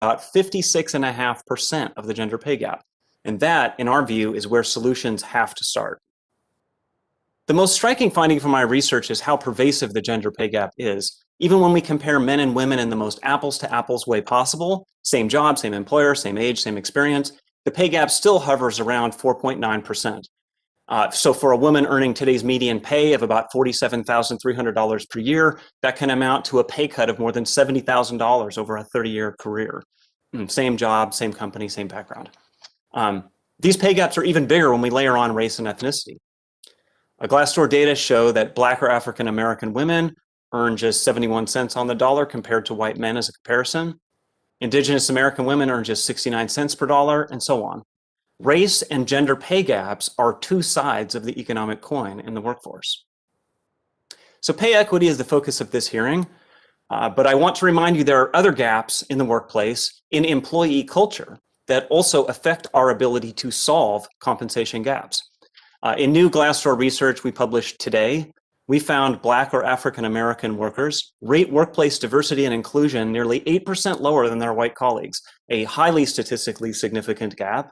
about 56.5% of the gender pay gap. And that, in our view, is where solutions have to start. The most striking finding from my research is how pervasive the gender pay gap is. Even when we compare men and women in the most apples to apples way possible, same job, same employer, same age, same experience, the pay gap still hovers around 4.9%. So for a woman earning today's median pay of about $47,300 per year, that can amount to a pay cut of more than $70,000 over a 30-year career. Same job, same company, same background. These pay gaps are even bigger when we layer on race and ethnicity. Glassdoor data show that Black or African American women earn just 71 cents on the dollar compared to white men as a comparison. Indigenous American women earn just 69 cents per dollar, and so on. Race and gender pay gaps are two sides of the economic coin in the workforce. So pay equity is the focus of this hearing, but I want to remind you there are other gaps in the workplace in employee culture that also affect our ability to solve compensation gaps. In new Glassdoor research we published today, we found Black or African American workers rate workplace diversity and inclusion nearly 8% lower than their white colleagues, a highly statistically significant gap.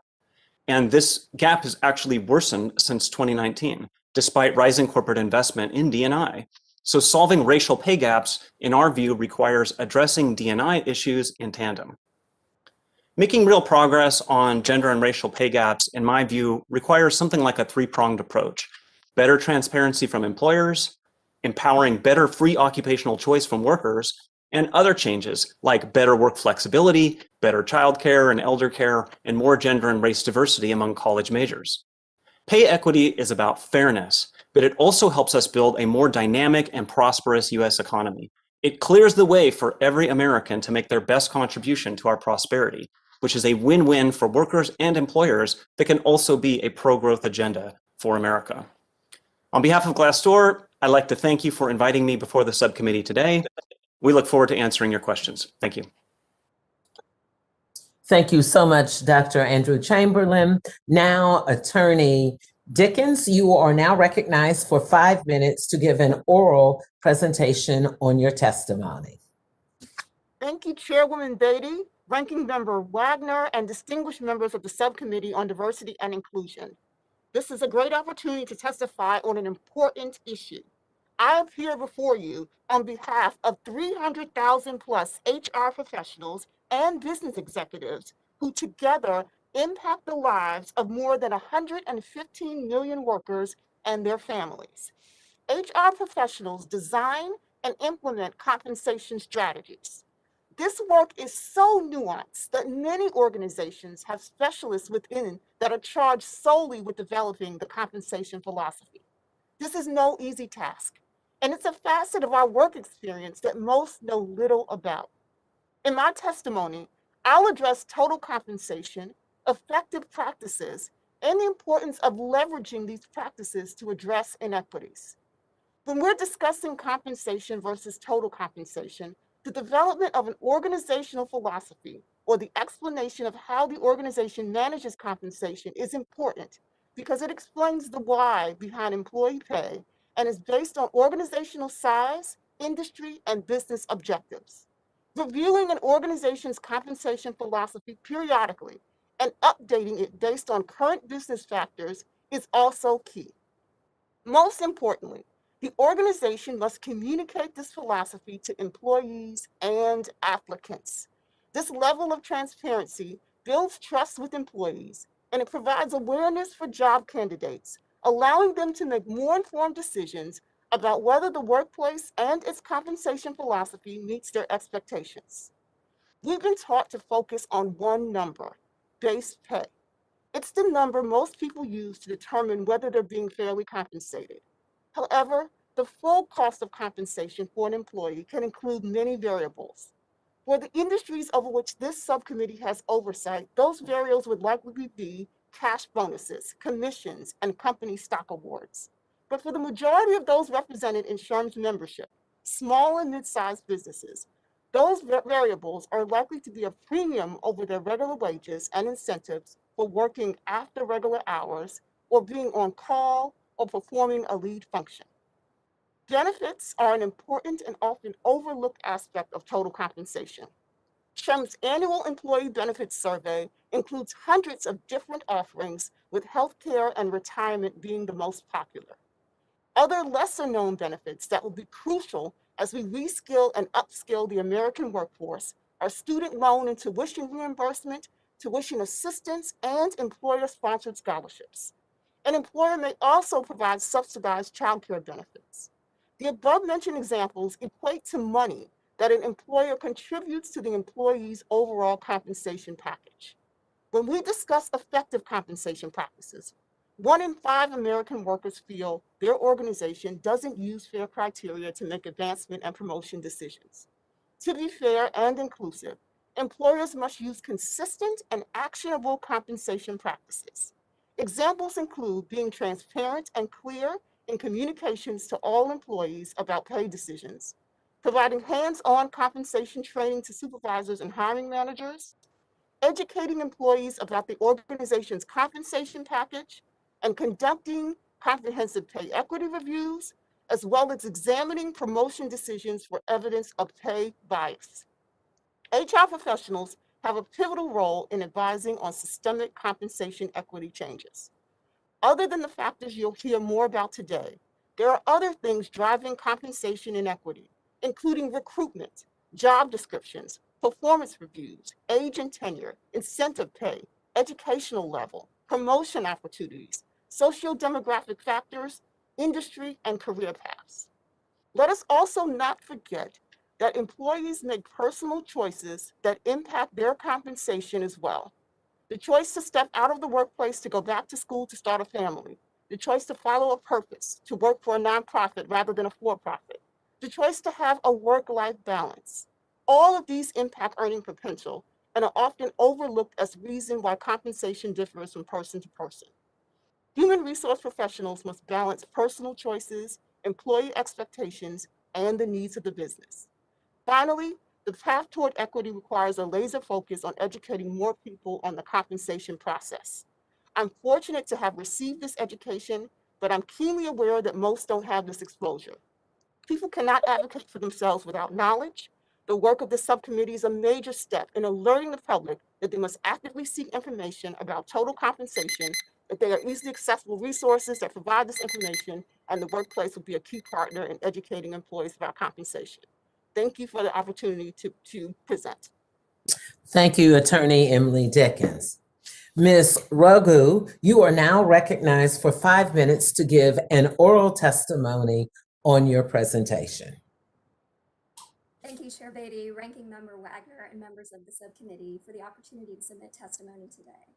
And this gap has actually worsened since 2019, despite rising corporate investment in D&I. So solving racial pay gaps, in our view, requires addressing D&I issues in tandem. Making real progress on gender and racial pay gaps, in my view, requires something like a three-pronged approach. Better transparency from employers, empowering better free occupational choice from workers, and other changes like better work flexibility, better childcare and elder care, and more gender and race diversity among college majors. Pay equity is about fairness, but it also helps us build a more dynamic and prosperous US economy. It clears the way for every American to make their best contribution to our prosperity, which is a win-win for workers and employers that can also be a pro-growth agenda for America. On behalf of Glassdoor, I'd like to thank you for inviting me before the subcommittee today. We look forward to answering your questions. Thank you. Thank you so much, Dr. Andrew Chamberlain. Now, Attorney Dickens, you are now recognized for 5 minutes to give an oral presentation on your testimony. Thank you, Chairwoman Beatty, Ranking Member Wagner, and distinguished members of the Subcommittee on Diversity and Inclusion. This is a great opportunity to testify on an important issue. I appear before you on behalf of 300,000 plus HR professionals and business executives who together impact the lives of more than 115 million workers and their families. HR professionals design and implement compensation strategies. This work is so nuanced that many organizations have specialists within that are charged solely with developing the compensation philosophy. This is no easy task, and it's a facet of our work experience that most know little about. In my testimony, I'll address total compensation, effective practices, and the importance of leveraging these practices to address inequities. When we're discussing compensation versus total compensation, the development of an organizational philosophy or the explanation of how the organization manages compensation is important because it explains the why behind employee pay and is based on organizational size, industry, and business objectives. Reviewing an organization's compensation philosophy periodically and updating it based on current business factors is also key. Most importantly, the organization must communicate this philosophy to employees and applicants. This level of transparency builds trust with employees, and it provides awareness for job candidates, allowing them to make more informed decisions about whether the workplace and its compensation philosophy meets their expectations. We've been taught to focus on one number, base pay. It's the number most people use to determine whether they're being fairly compensated. However, the full cost of compensation for an employee can include many variables. For the industries over which this subcommittee has oversight, those variables would likely be cash bonuses, commissions, and company stock awards. But for the majority of those represented in SHRM's membership, small and mid-sized businesses, those variables are likely to be a premium over their regular wages and incentives for working after regular hours or being on call or performing a lead function. Benefits are an important and often overlooked aspect of total compensation. SHRM's annual employee benefits survey includes hundreds of different offerings, with healthcare and retirement being the most popular. Other lesser-known benefits that will be crucial as we reskill and upskill the American workforce are student loan and tuition reimbursement, tuition assistance, and employer-sponsored scholarships. An employer may also provide subsidized childcare benefits. The above-mentioned examples equate to money that an employer contributes to the employee's overall compensation package. When we discuss effective compensation practices, 1 in 5 American workers feel their organization doesn't use fair criteria to make advancement and promotion decisions. To be fair and inclusive, employers must use consistent and actionable compensation practices. Examples include being transparent and clear in communications to all employees about pay decisions, providing hands-on compensation training to supervisors and hiring managers, educating employees about the organization's compensation package, and conducting comprehensive pay equity reviews, as well as examining promotion decisions for evidence of pay bias. HR professionals have a pivotal role in advising on systemic compensation equity changes. Other than the factors you'll hear more about today, there are other things driving compensation inequity, including recruitment, job descriptions, performance reviews, age and tenure, incentive pay, educational level, promotion opportunities, socio-demographic factors, industry, and career paths. Let us also not forget that employees make personal choices that impact their compensation as well. The choice to step out of the workplace to go back to school to start a family, the choice to follow a purpose, to work for a nonprofit rather than a for-profit, the choice to have a work-life balance. All of these impact earning potential and are often overlooked as reason why compensation differs from person to person. Human resource professionals must balance personal choices, employee expectations, and the needs of the business. Finally, the path toward equity requires a laser focus on educating more people on the compensation process. I'm fortunate to have received this education, but I'm keenly aware that most don't have this exposure. People cannot advocate for themselves without knowledge. The work of the subcommittee is a major step in alerting the public that they must actively seek information about total compensation, that there are easily accessible resources that provide this information, and the workplace will be a key partner in educating employees about compensation. Thank you for the opportunity to present. Thank you, Attorney Emily Dickens. Ms. Raghu, you are now recognized for 5 minutes to give an oral testimony on your presentation. Thank you, Chair Beatty, Ranking Member Wagner, and members of the subcommittee for the opportunity to submit testimony today.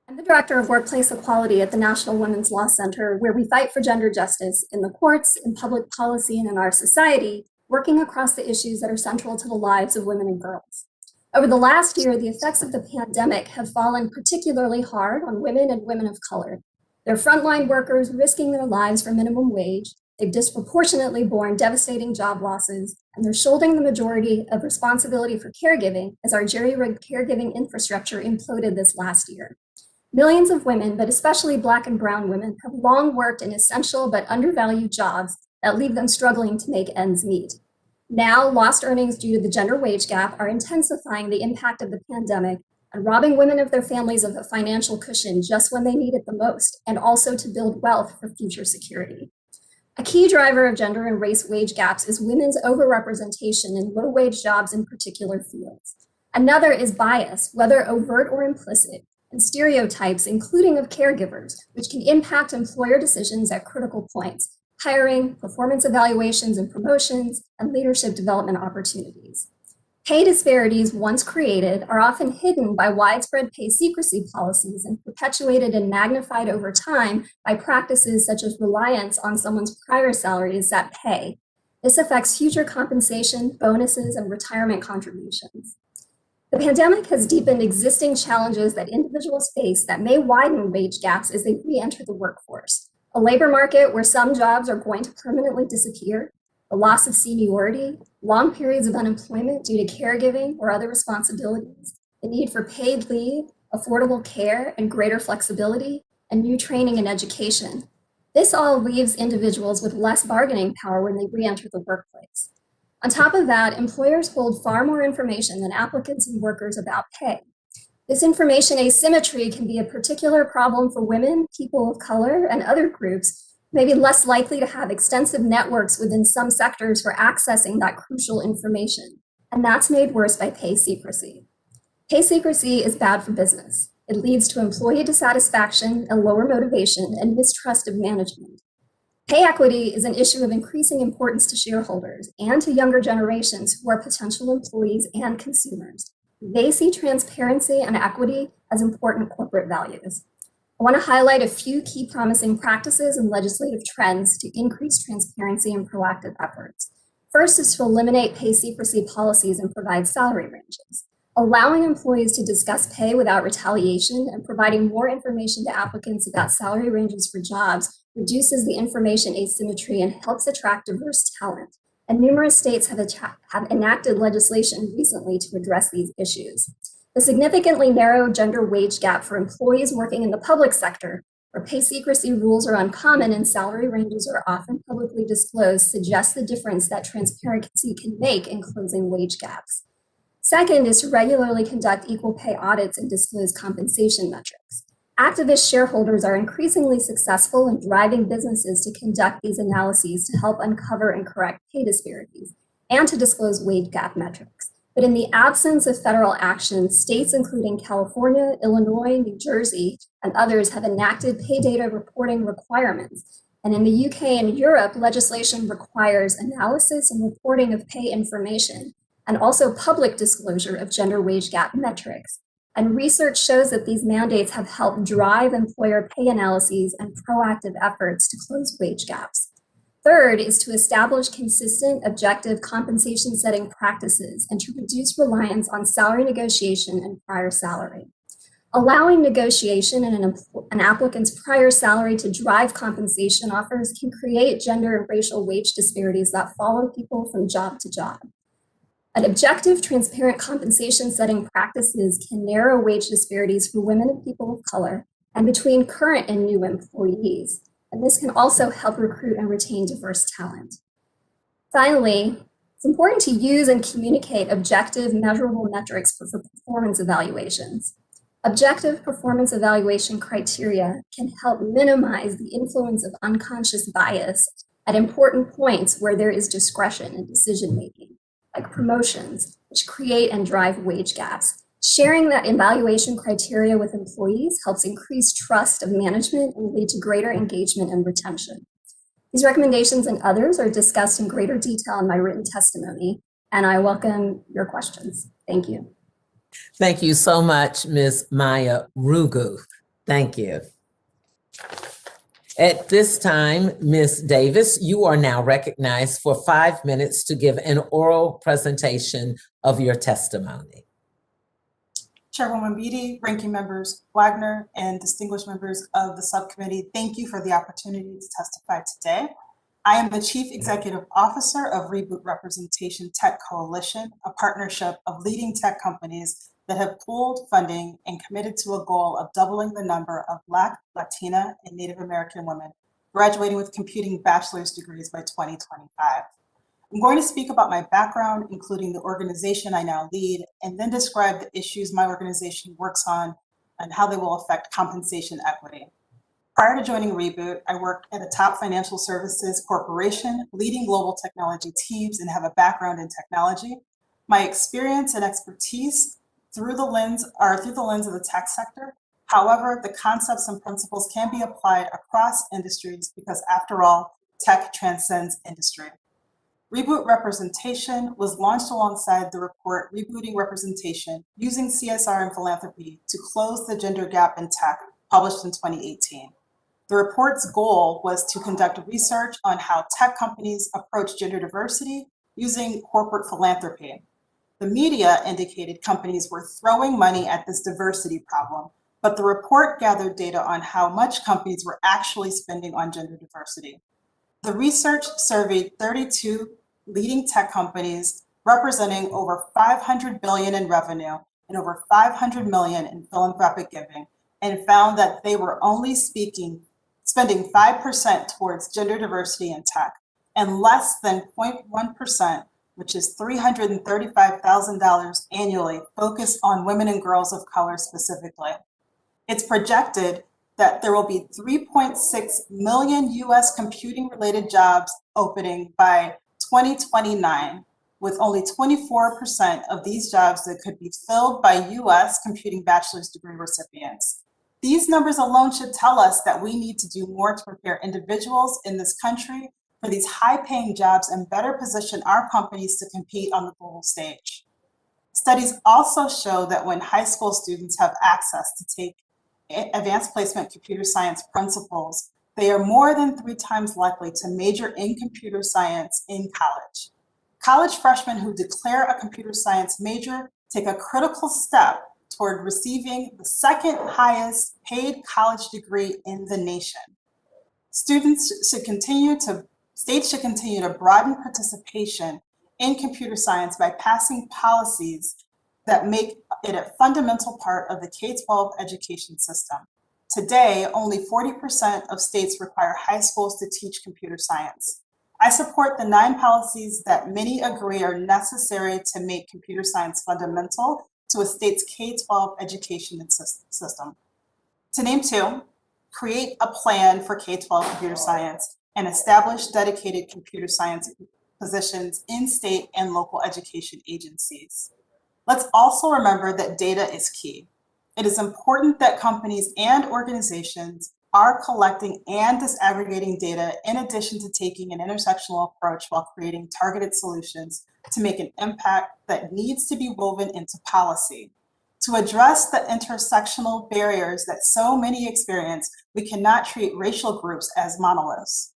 I'm the Director of Workplace Equality at the National Women's Law Center, where we fight for gender justice in the courts, in public policy, and in our society, working across the issues that are central to the lives of women and girls. Over the last year, the effects of the pandemic have fallen particularly hard on women and women of color. They're frontline workers risking their lives for minimum wage. They've disproportionately borne devastating job losses, and they're shouldering the majority of responsibility for caregiving as our jury-rigged caregiving infrastructure imploded this last year. Millions of women, but especially Black and brown women, have long worked in essential but undervalued jobs that leave them struggling to make ends meet. Now, lost earnings due to the gender wage gap are intensifying the impact of the pandemic and robbing women of their families of a financial cushion just when they need it the most, and also to build wealth for future security. A key driver of gender and race wage gaps is women's overrepresentation in low-wage jobs in particular fields. Another is bias, whether overt or implicit, and stereotypes, including of caregivers, which can impact employer decisions at critical points: hiring, performance evaluations and promotions, and leadership development opportunities. Pay disparities, once created, are often hidden by widespread pay secrecy policies and perpetuated and magnified over time by practices such as reliance on someone's prior salary as that pay. This affects future compensation, bonuses, and retirement contributions. The pandemic has deepened existing challenges that individuals face that may widen wage gaps as they re-enter the workforce. A labor market where some jobs are going to permanently disappear, the loss of seniority, long periods of unemployment due to caregiving or other responsibilities, the need for paid leave, affordable care, and greater flexibility, and new training and education. This all leaves individuals with less bargaining power when they re-enter the workplace. On top of that, employers hold far more information than applicants and workers about pay. This information asymmetry can be a particular problem for women, people of color, and other groups who may be less likely to have extensive networks within some sectors for accessing that crucial information. And that's made worse by pay secrecy. Pay secrecy is bad for business. It leads to employee dissatisfaction and lower motivation and mistrust of management. Pay equity is an issue of increasing importance to shareholders and to younger generations who are potential employees and consumers. They see transparency and equity as important corporate values. I want to highlight a few key promising practices and legislative trends to increase transparency and proactive efforts. First is to eliminate pay secrecy policies and provide salary ranges. Allowing employees to discuss pay without retaliation and providing more information to applicants about salary ranges for jobs reduces the information asymmetry and helps attract diverse talent. And numerous states have enacted legislation recently to address these issues. The significantly narrow gender wage gap for employees working in the public sector, where pay secrecy rules are uncommon and salary ranges are often publicly disclosed, suggests the difference that transparency can make in closing wage gaps. Second is to regularly conduct equal pay audits and disclose compensation metrics. Activist shareholders are increasingly successful in driving businesses to conduct these analyses to help uncover and correct pay disparities and to disclose wage gap metrics. But in the absence of federal action, states including California, Illinois, New Jersey, and others have enacted pay data reporting requirements. And in the UK and Europe, legislation requires analysis and reporting of pay information and also public disclosure of gender wage gap metrics. And research shows that these mandates have helped drive employer pay analyses and proactive efforts to close wage gaps. Third is to establish consistent, objective compensation setting practices and to reduce reliance on salary negotiation and prior salary. Allowing negotiation and an applicant's prior salary to drive compensation offers can create gender and racial wage disparities that follow people from job to job. An objective, transparent compensation setting practices can narrow wage disparities for women and people of color and between current and new employees. And this can also help recruit and retain diverse talent. Finally, it's important to use and communicate objective, measurable metrics for performance evaluations. Objective performance evaluation criteria can help minimize the influence of unconscious bias at important points where there is discretion in decision-making, like promotions, which create and drive wage gaps. Sharing that evaluation criteria with employees helps increase trust of management and lead to greater engagement and retention. These recommendations and others are discussed in greater detail in my written testimony, and I welcome your questions. Thank you. Thank you so much, Ms. Maya Rugu. Thank you. At this time, Ms. Davis, you are now recognized for 5 minutes to give an oral presentation of your testimony. Chairwoman Beatty, ranking members Wagner, and distinguished members of the subcommittee, thank you for the opportunity to testify today. I am the Chief Executive Officer of Reboot Representation Tech Coalition, a partnership of leading tech companies that have pooled funding and committed to a goal of doubling the number of Black, Latina, and Native American women graduating with computing bachelor's degrees by 2025. I'm going to speak about my background, including the organization I now lead, and then describe the issues my organization works on and how they will affect compensation equity. Prior to joining Reboot, I worked at a top financial services corporation, leading global technology teams, and have a background in technology. My experience and expertise through the lens of the tech sector. However, the concepts and principles can be applied across industries because, after all, tech transcends industry. Reboot Representation was launched alongside the report Rebooting Representation, Using CSR and Philanthropy to Close the Gender Gap in Tech, published in 2018. The report's goal was to conduct research on how tech companies approach gender diversity using corporate philanthropy. The media indicated companies were throwing money at this diversity problem, but the report gathered data on how much companies were actually spending on gender diversity. The research surveyed 32 leading tech companies representing over $500 billion in revenue and over $500 million in philanthropic giving, and found that they were only spending 5% towards gender diversity in tech, and less than 0.1% which is $335,000 annually, focused on women and girls of color specifically. It's projected that there will be 3.6 million US computing-related jobs opening by 2029, with only 24% of these jobs that could be filled by US computing bachelor's degree recipients. These numbers alone should tell us that we need to do more to prepare individuals in this country for these high-paying jobs and better position our companies to compete on the global stage. Studies also show that when high school students have access to take advanced placement computer science principles, they are more than 3 times likely to major in computer science in college. College freshmen who declare a computer science major take a critical step toward receiving the second highest paid college degree in the nation. States should continue to broaden participation in computer science by passing policies that make it a fundamental part of the K-12 education system. Today, only 40% of states require high schools to teach computer science. I support the 9 policies that many agree are necessary to make computer science fundamental to a state's K-12 education system. To name 2, create a plan for K-12 computer science and establish dedicated computer science positions in state and local education agencies. Let's also remember that data is key. It is important that companies and organizations are collecting and disaggregating data in addition to taking an intersectional approach while creating targeted solutions to make an impact that needs to be woven into policy. To address the intersectional barriers that so many experience, we cannot treat racial groups as monoliths.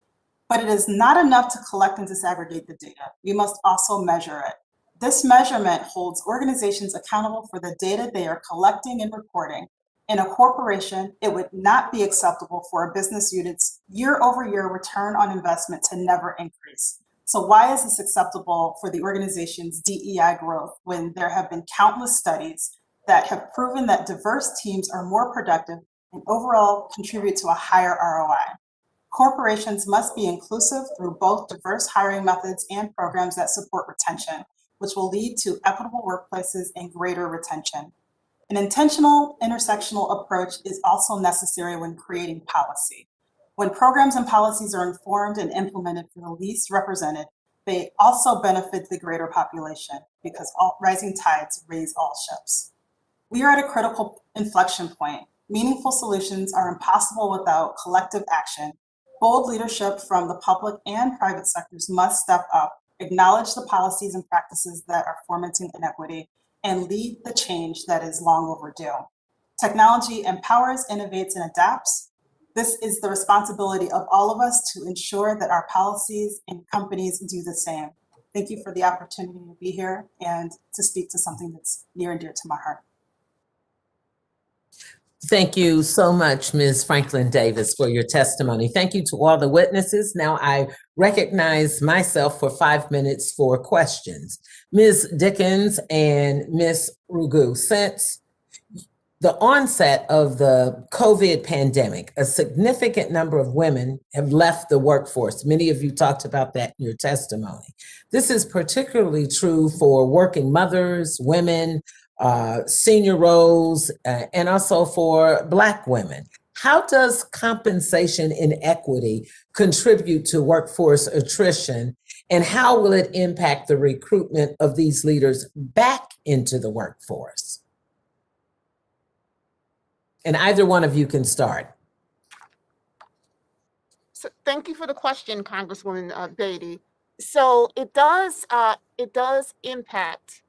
But it is not enough to collect and disaggregate the data. We must also measure it. This measurement holds organizations accountable for the data they are collecting and reporting. In a corporation, it would not be acceptable for a business unit's year-over-year return on investment to never increase. So why is this acceptable for the organization's DEI growth when there have been countless studies that have proven that diverse teams are more productive and overall contribute to a higher ROI? Corporations must be inclusive through both diverse hiring methods and programs that support retention, which will lead to equitable workplaces and greater retention. An intentional intersectional approach is also necessary when creating policy. When programs and policies are informed and implemented for the least represented, they also benefit the greater population because rising tides raise all ships. We are at a critical inflection point. Meaningful solutions are impossible without collective action. Bold leadership from the public and private sectors must step up, acknowledge the policies and practices that are fomenting inequity, and lead the change that is long overdue. Technology empowers, innovates, and adapts. This is the responsibility of all of us to ensure that our policies and companies do the same. Thank you for the opportunity to be here and to speak to something that's near and dear to my heart. Thank you so much, Ms. Franklin Davis, for your testimony. Thank you to all the witnesses. Now I recognize myself for 5 minutes for questions. Ms. Dickens and Ms. Rugu, since the onset of the COVID pandemic, a significant number of women have left the workforce. Many of you talked about that in your testimony. This is particularly true for working mothers, women, senior roles, and also for Black women. How does compensation inequity contribute to workforce attrition, and how will it impact the recruitment of these leaders back into the workforce? And either one of you can start. So thank you for the question, Congresswoman Beatty. So it does impact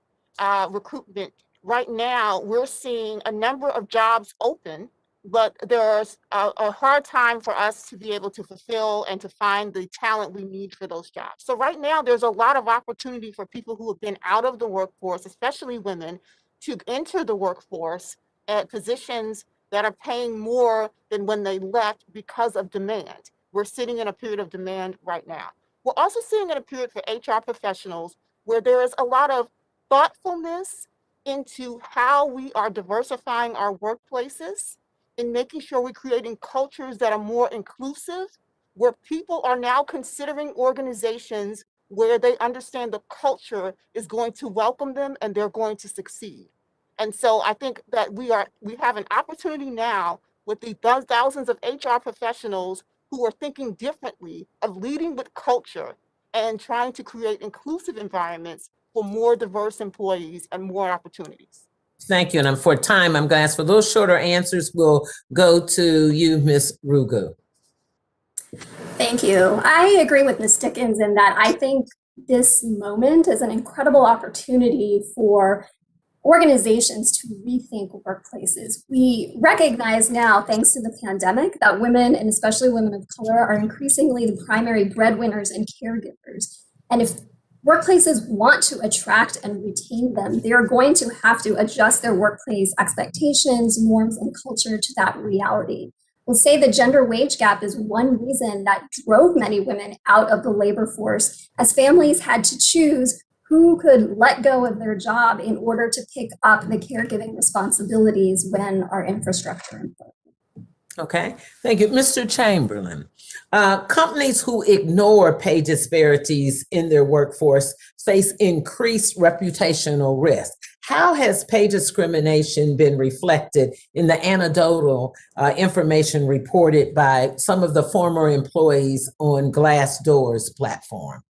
recruitment. Right now, we're seeing a number of jobs open, but there's a hard time for us to be able to fulfill and to find the talent we need for those jobs. So right now, there's a lot of opportunity for people who have been out of the workforce, especially women, to enter the workforce at positions that are paying more than when they left because of demand. We're sitting in a period of demand right now. We're also sitting in a period for HR professionals where there is a lot of thoughtfulness into how we are diversifying our workplaces and making sure we're creating cultures that are more inclusive, where people are now considering organizations where they understand the culture is going to welcome them and they're going to succeed. And so I think that we have an opportunity now with the thousands of HR professionals who are thinking differently of leading with culture and trying to create inclusive environments for more diverse employees and more opportunities. Thank you. And for time, I'm going to ask for those shorter answers. We'll go to you, Ms. Rugu. Thank you. I agree with Ms. Dickens in that I think this moment is an incredible opportunity for organizations to rethink workplaces. We recognize now, thanks to the pandemic, that women, and especially women of color, are increasingly the primary breadwinners and caregivers. And if workplaces want to attract and retain them, they are going to have to adjust their workplace expectations, norms, and culture to that reality. We'll say the gender wage gap is one reason that drove many women out of the labor force, as families had to choose who could let go of their job in order to pick up the caregiving responsibilities when our infrastructure imploded. Okay, thank you. Mr. Chamberlain, companies who ignore pay disparities in their workforce face increased reputational risk. How has pay discrimination been reflected in the anecdotal information reported by some of the former employees on Glassdoor's platform?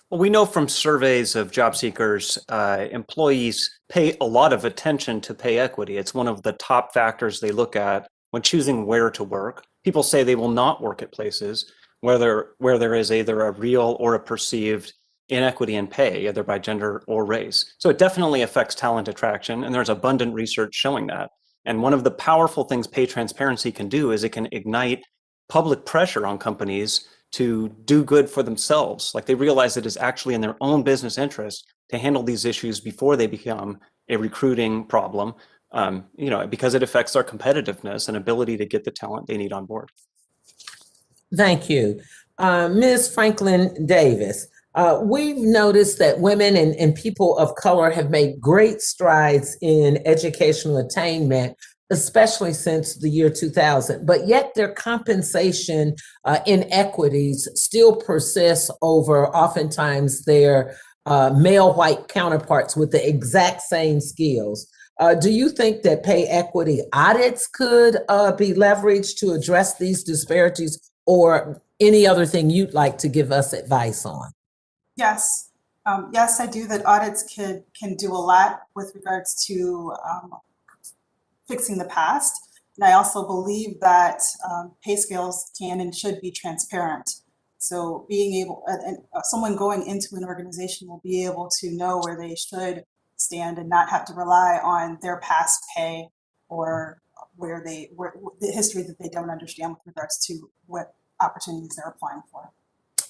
Well, we know from surveys of job seekers, employees pay a lot of attention to pay equity. It's one of the top factors they look at when choosing where to work. People say they will not work at places where there is either a real or a perceived inequity in pay, either by gender or race. So it definitely affects talent attraction, and there's abundant research showing that. And one of the powerful things pay transparency can do is it can ignite public pressure on companies to do good for themselves. Like, they realize it is actually in their own business interest to handle these issues before they become a recruiting problem, because it affects their competitiveness and ability to get the talent they need on board. Thank you. Ms. Franklin Davis, we've noticed that women and people of color have made great strides in educational attainment, especially since the year 2000, but yet their compensation inequities still persist over oftentimes their male white counterparts with the exact same skills. Do you think that pay equity audits could be leveraged to address these disparities, or any other thing you'd like to give us advice on? Yes, yes, I do. That audits can do a lot with regards to fixing the past. And I also believe that pay scales can and should be transparent. So being able, someone going into an organization will be able to know where they should stand and not have to rely on their past pay or where the history that they don't understand with regards to what opportunities they're applying for.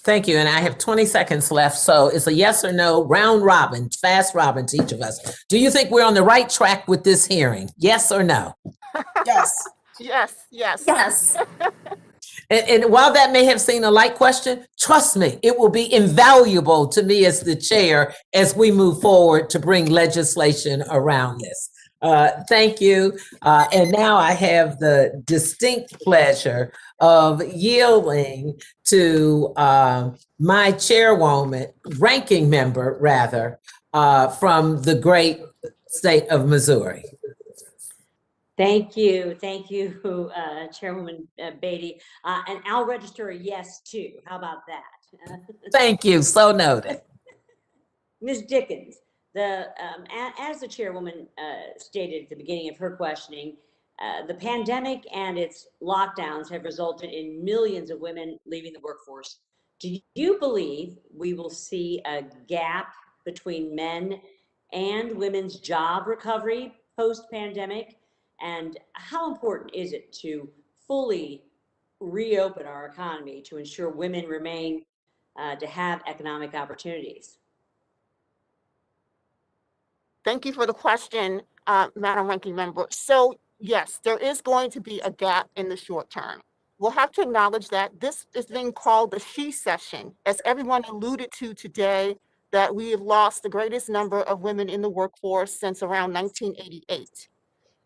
Thank you. And I have 20 seconds left. So it's a yes or no, round robin, fast robin to each of us. Do you think we're on the right track with this hearing? Yes or no? Yes. Yes, yes. Yes. And while that may have seemed a light question, trust me, it will be invaluable to me as the chair as we move forward to bring legislation around this. Thank you. And now I have the distinct pleasure of yielding to my chairwoman, ranking member rather, from the great state of Missouri. Thank you, Chairwoman Beatty. And I'll register a yes too. How about that? Thank you, so noted. Ms. Dickens, as the Chairwoman stated at the beginning of her questioning, the pandemic and its lockdowns have resulted in millions of women leaving the workforce. Do you believe we will see a gap between men and women's job recovery post-pandemic? And how important is it to fully reopen our economy to ensure women remain to have economic opportunities? Thank you for the question, Madam Ranking Member. So yes, there is going to be a gap in the short term. We'll have to acknowledge that this is being called the she session, as everyone alluded to today, that we have lost the greatest number of women in the workforce since around 1988.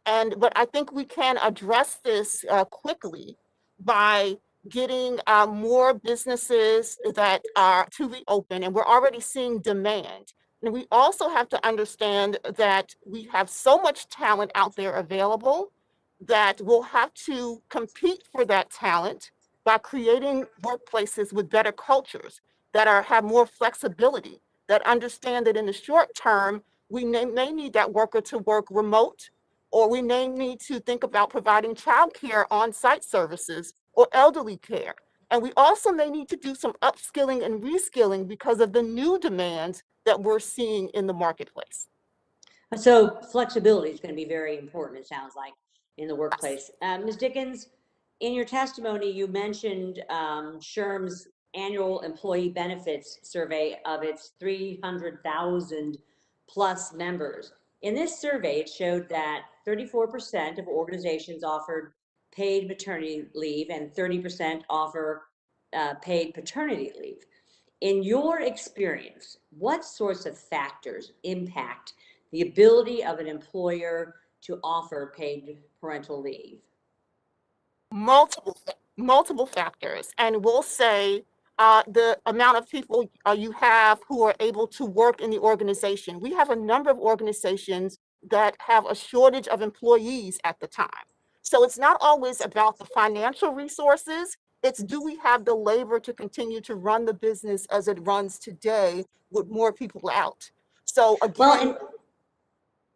But I think we can address this quickly by getting more businesses that are to reopen, and we're already seeing demand. And we also have to understand that we have so much talent out there available that we'll have to compete for that talent by creating workplaces with better cultures that have more flexibility, that understand that in the short term, we may need that worker to work remote, or we may need to think about providing childcare on-site services or elderly care. And we also may need to do some upskilling and reskilling because of the new demands that we're seeing in the marketplace. So flexibility is going to be very important, it sounds like, in the workplace. Ms. Dickens, in your testimony, you mentioned SHRM's annual employee benefits survey of its 300,000 plus members. In this survey, it showed that 34% of organizations offered paid maternity leave and 30% offer paid paternity leave. In your experience, what sorts of factors impact the ability of an employer to offer paid parental leave? Multiple factors, and we'll say the amount of people you have who are able to work in the organization. We have a number of organizations that have a shortage of employees at the time. So it's not always about the financial resources, it's do we have the labor to continue to run the business as it runs today with more people out. So again, Well,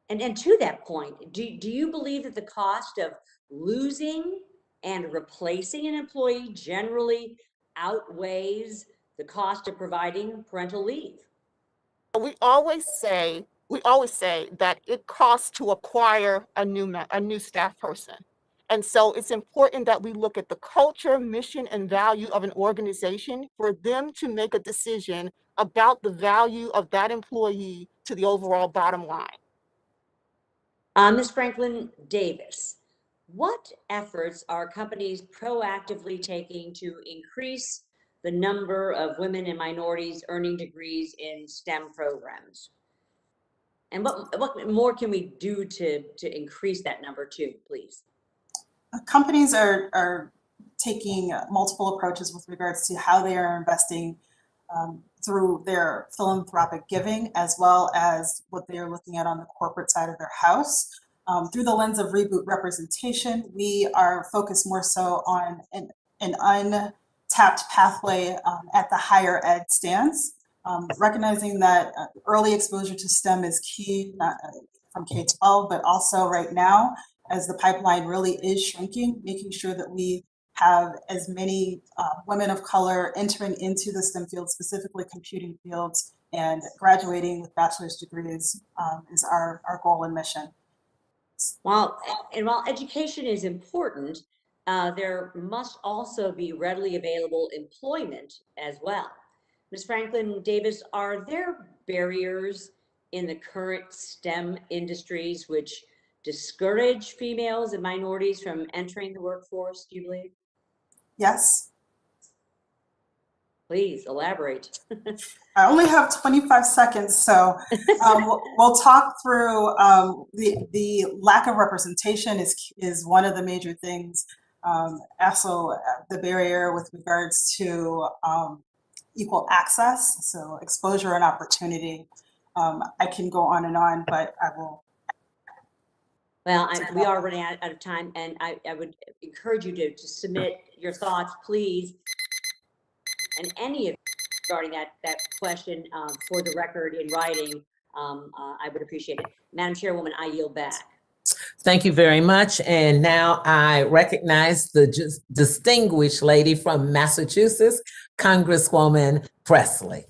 and to that point, do you believe that the cost of losing and replacing an employee generally outweighs the cost of providing parental leave? we always say that it costs to acquire a new staff person. And so it's important that we look at the culture, mission, and value of an organization for them to make a decision about the value of that employee to the overall bottom line. Ms. Franklin Davis, what efforts are companies proactively taking to increase the number of women and minorities earning degrees in STEM programs? And what more can we do to increase that number too, please? Companies are taking multiple approaches with regards to how they are investing through their philanthropic giving, as well as what they are looking at on the corporate side of their house. Through the lens of Reboot representation, we are focused more so on an untapped pathway at the higher ed stance, recognizing that early exposure to STEM is key, not from K-12, but also right now, as the pipeline really is shrinking, making sure that we have as many women of color entering into the STEM field, specifically computing fields, and graduating with bachelor's degrees is our goal and mission. While education is important, there must also be readily available employment as well. Ms. Franklin Davis, are there barriers in the current STEM industries which discourage females and minorities from entering the workforce, do you believe? Yes. Please elaborate. I only have 25 seconds, so we'll talk through the lack of representation is one of the major things. Also, the barrier with regards to equal access, so exposure and opportunity. I can go on and on, but I will. Well, we are running out of time, and I would encourage you to submit your thoughts, please, and any of regarding that question for the record in writing. I would appreciate it. Madam Chairwoman, I yield back. Thank you very much. And now I recognize the distinguished lady from Massachusetts, Congresswoman Presley.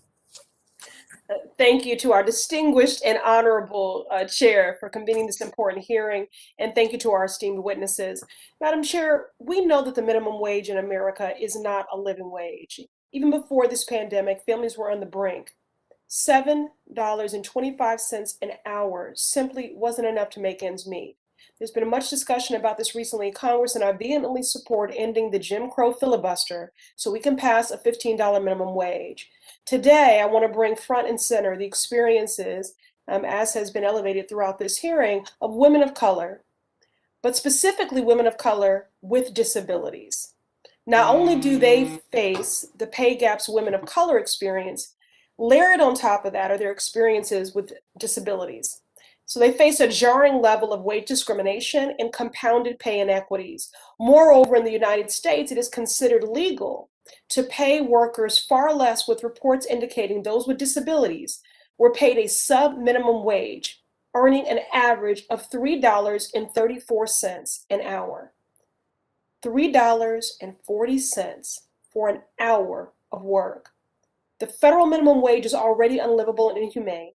Thank you to our distinguished and honorable chair for convening this important hearing, and thank you to our esteemed witnesses. Madam Chair, we know that the minimum wage in America is not a living wage. Even before this pandemic, families were on the brink. $7.25 an hour simply wasn't enough to make ends meet. There's been much discussion about this recently in Congress, and I vehemently support ending the Jim Crow filibuster so we can pass a $15 minimum wage. Today, I want to bring front and center the experiences, as has been elevated throughout this hearing, of women of color, but specifically women of color with disabilities. Not only do they face the pay gaps women of color experience, layered on top of that are their experiences with disabilities. So they face a jarring level of wage discrimination and compounded pay inequities. Moreover, in the United States, it is considered legal to pay workers far less, with reports indicating those with disabilities were paid a sub-minimum wage, earning an average of $3.34 an hour. $3.40 for an hour of work. The federal minimum wage is already unlivable and inhumane.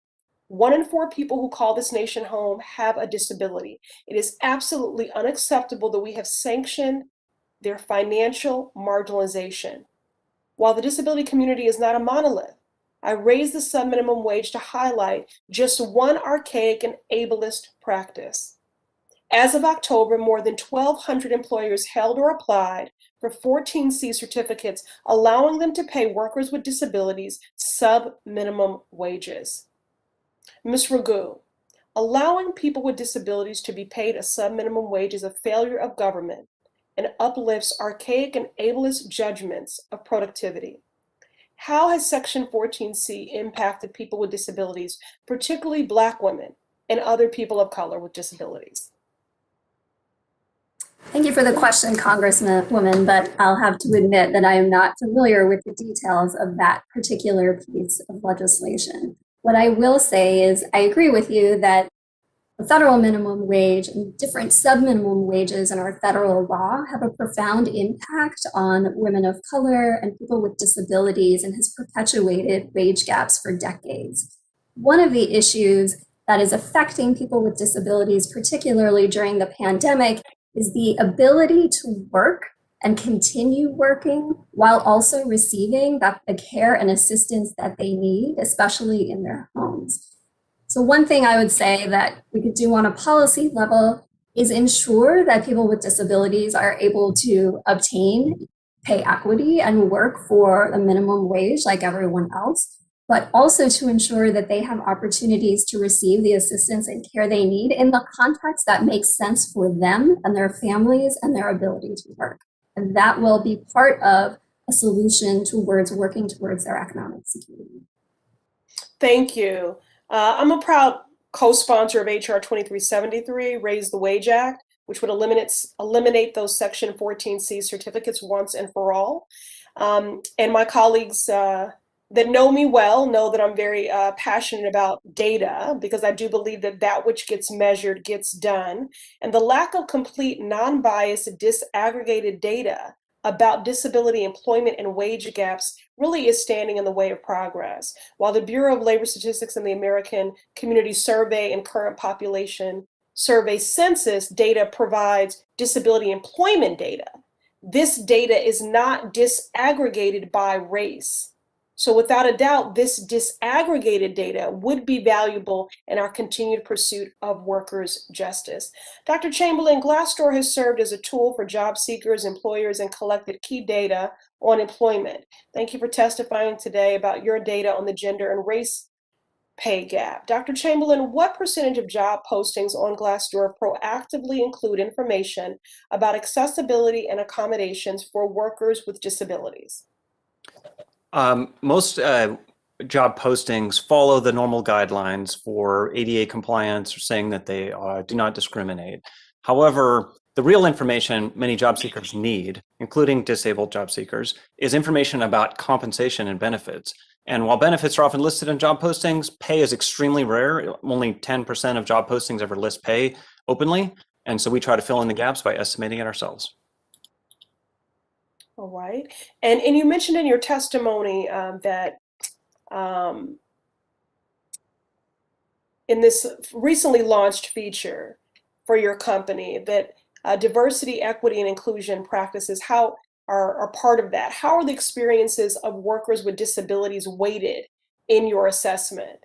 1 in 4 people who call this nation home have a disability. It is absolutely unacceptable that we have sanctioned their financial marginalization. While the disability community is not a monolith, I raise the sub-minimum wage to highlight just one archaic and ableist practice. As of October, more than 1,200 employers held or applied for 14C certificates, allowing them to pay workers with disabilities sub-minimum wages. Ms. Ragu, allowing people with disabilities to be paid a sub-minimum wage is a failure of government and uplifts archaic and ableist judgments of productivity. How has Section 14C impacted people with disabilities, particularly Black women and other people of color with disabilities? Thank you for the question, Congresswoman, but I'll have to admit that I am not familiar with the details of that particular piece of legislation. What I will say is I agree with you that the federal minimum wage and different sub-minimum wages in our federal law have a profound impact on women of color and people with disabilities and has perpetuated wage gaps for decades. One of the issues that is affecting people with disabilities, particularly during the pandemic, is the ability to work and continue working while also receiving the care and assistance that they need, especially in their homes. So one thing I would say that we could do on a policy level is ensure that people with disabilities are able to obtain pay equity and work for a minimum wage like everyone else, but also to ensure that they have opportunities to receive the assistance and care they need in the context that makes sense for them and their families and their ability to work. And that will be part of a solution towards working towards their economic security. Thank you. I'm a proud co-sponsor of HR 2373, Raise the Wage Act, which would eliminate those Section 14C certificates once and for all. And my colleagues that know me well know that I'm very passionate about data, because I do believe that that which gets measured gets done. And the lack of complete, non-biased, disaggregated data about disability employment and wage gaps really is standing in the way of progress. While the Bureau of Labor Statistics and the American Community Survey and Current Population Survey census data provides disability employment data, this data is not disaggregated by race. So without a doubt, this disaggregated data would be valuable in our continued pursuit of workers' justice. Dr. Chamberlain, Glassdoor has served as a tool for job seekers, employers, and collected key data on employment. Thank you for testifying today about your data on the gender and race pay gap. Dr. Chamberlain, what percentage of job postings on Glassdoor proactively include information about accessibility and accommodations for workers with disabilities? Most job postings follow the normal guidelines for ADA compliance, or saying that they do not discriminate. However, the real information many job seekers need, including disabled job seekers, is information about compensation and benefits. And while benefits are often listed in job postings, pay is extremely rare. Only 10% of job postings ever list pay openly. And so we try to fill in the gaps by estimating it ourselves. All right. And you mentioned in your testimony that in this recently launched feature for your company, that diversity, equity, and inclusion practices are part of that. How are the experiences of workers with disabilities weighted in your assessment?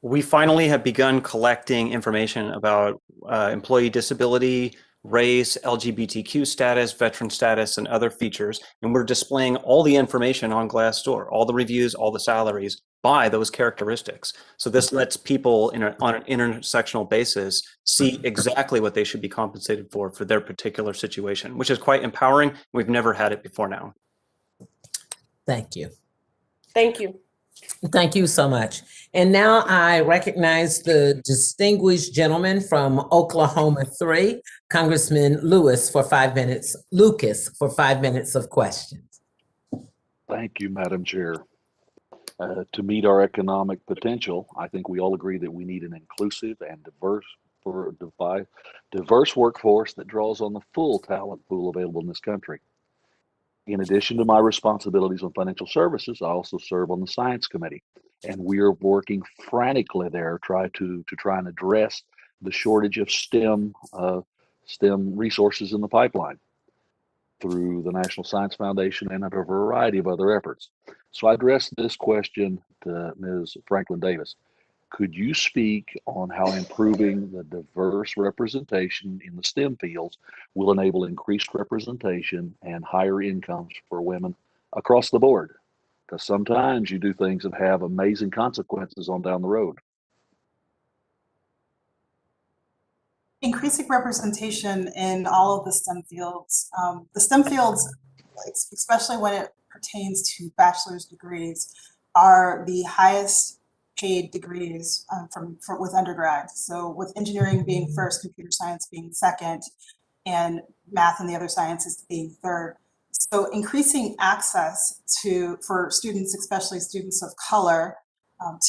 We finally have begun collecting information about employee disability, race, LGBTQ status, veteran status, and other features. And we're displaying all the information on Glassdoor, all the reviews, all the salaries, by those characteristics. So this lets people on an intersectional basis see exactly what they should be compensated for their particular situation, which is quite empowering. We've never had it before now. Thank you. Thank you. Thank you so much. And now I recognize the distinguished gentleman from Oklahoma 3, Congressman Lucas, for 5 minutes of questions. Thank you, Madam Chair. To meet our economic potential, I think we all agree that we need an inclusive and diverse workforce that draws on the full talent pool available in this country. In addition to my responsibilities on financial services, I also serve on the Science Committee, and we are working frantically there try and address the shortage of STEM resources in the pipeline through the National Science Foundation and a variety of other efforts. So I addressed this question to Ms. Franklin Davis. Could you speak on how improving the diverse representation in the STEM fields will enable increased representation and higher incomes for women across the board? Because sometimes you do things that have amazing consequences on down the road. Increasing representation in all of the STEM fields. The STEM fields, especially when it pertains to bachelor's degrees, are the highest paid degrees with undergrads. So with engineering being first, computer science being second, and math and the other sciences being third. So increasing access for students, especially students of color,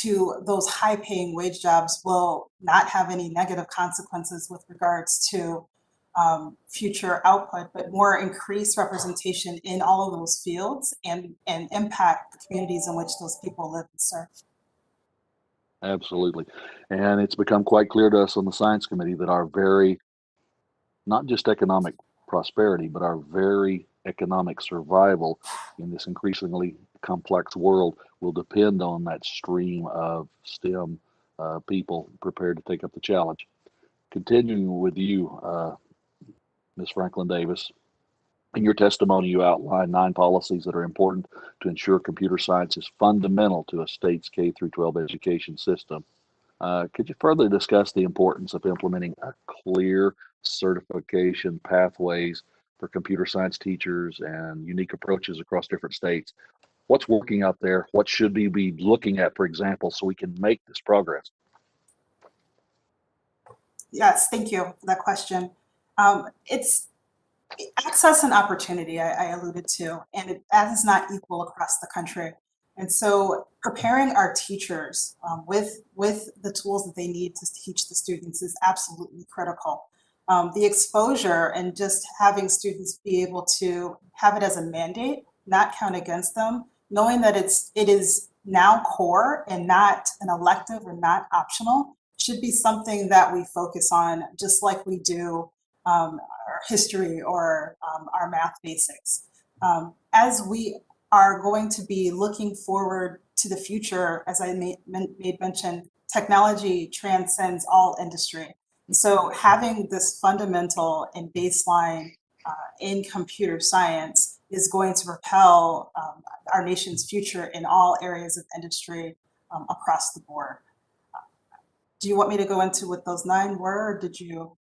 to those high-paying wage jobs will not have any negative consequences with regards to future output, but more increased representation in all of those fields and impact the communities in which those people live and serve. Absolutely. And it's become quite clear to us on the Science Committee that our very, not just economic prosperity, but our very economic survival in this increasingly complex world will depend on that stream of STEM people prepared to take up the challenge. Continuing with you, Ms. Franklin Davis, in your testimony, you outlined 9 policies that are important to ensure computer science is fundamental to a state's K-12 education system. Could you further discuss the importance of implementing a clear certification pathways for computer science teachers and unique approaches across different states? What's working out there? What should we be looking at, for example, so we can make this progress? Yes, thank you for that question. It's access and opportunity I alluded to, and that is not equal across the country. And so preparing our teachers with the tools that they need to teach the students is absolutely critical. The exposure and just having students be able to have it as a mandate, not count against them, knowing that it is now core and not an elective or not optional, should be something that we focus on, just like we do our history or our math basics. As we are going to be looking forward to the future, as I made mention, technology transcends all industry. And so having this fundamental and baseline in computer science is going to propel our nation's future in all areas of industry across the board. Do you want me to go into what those 9 were, or did you?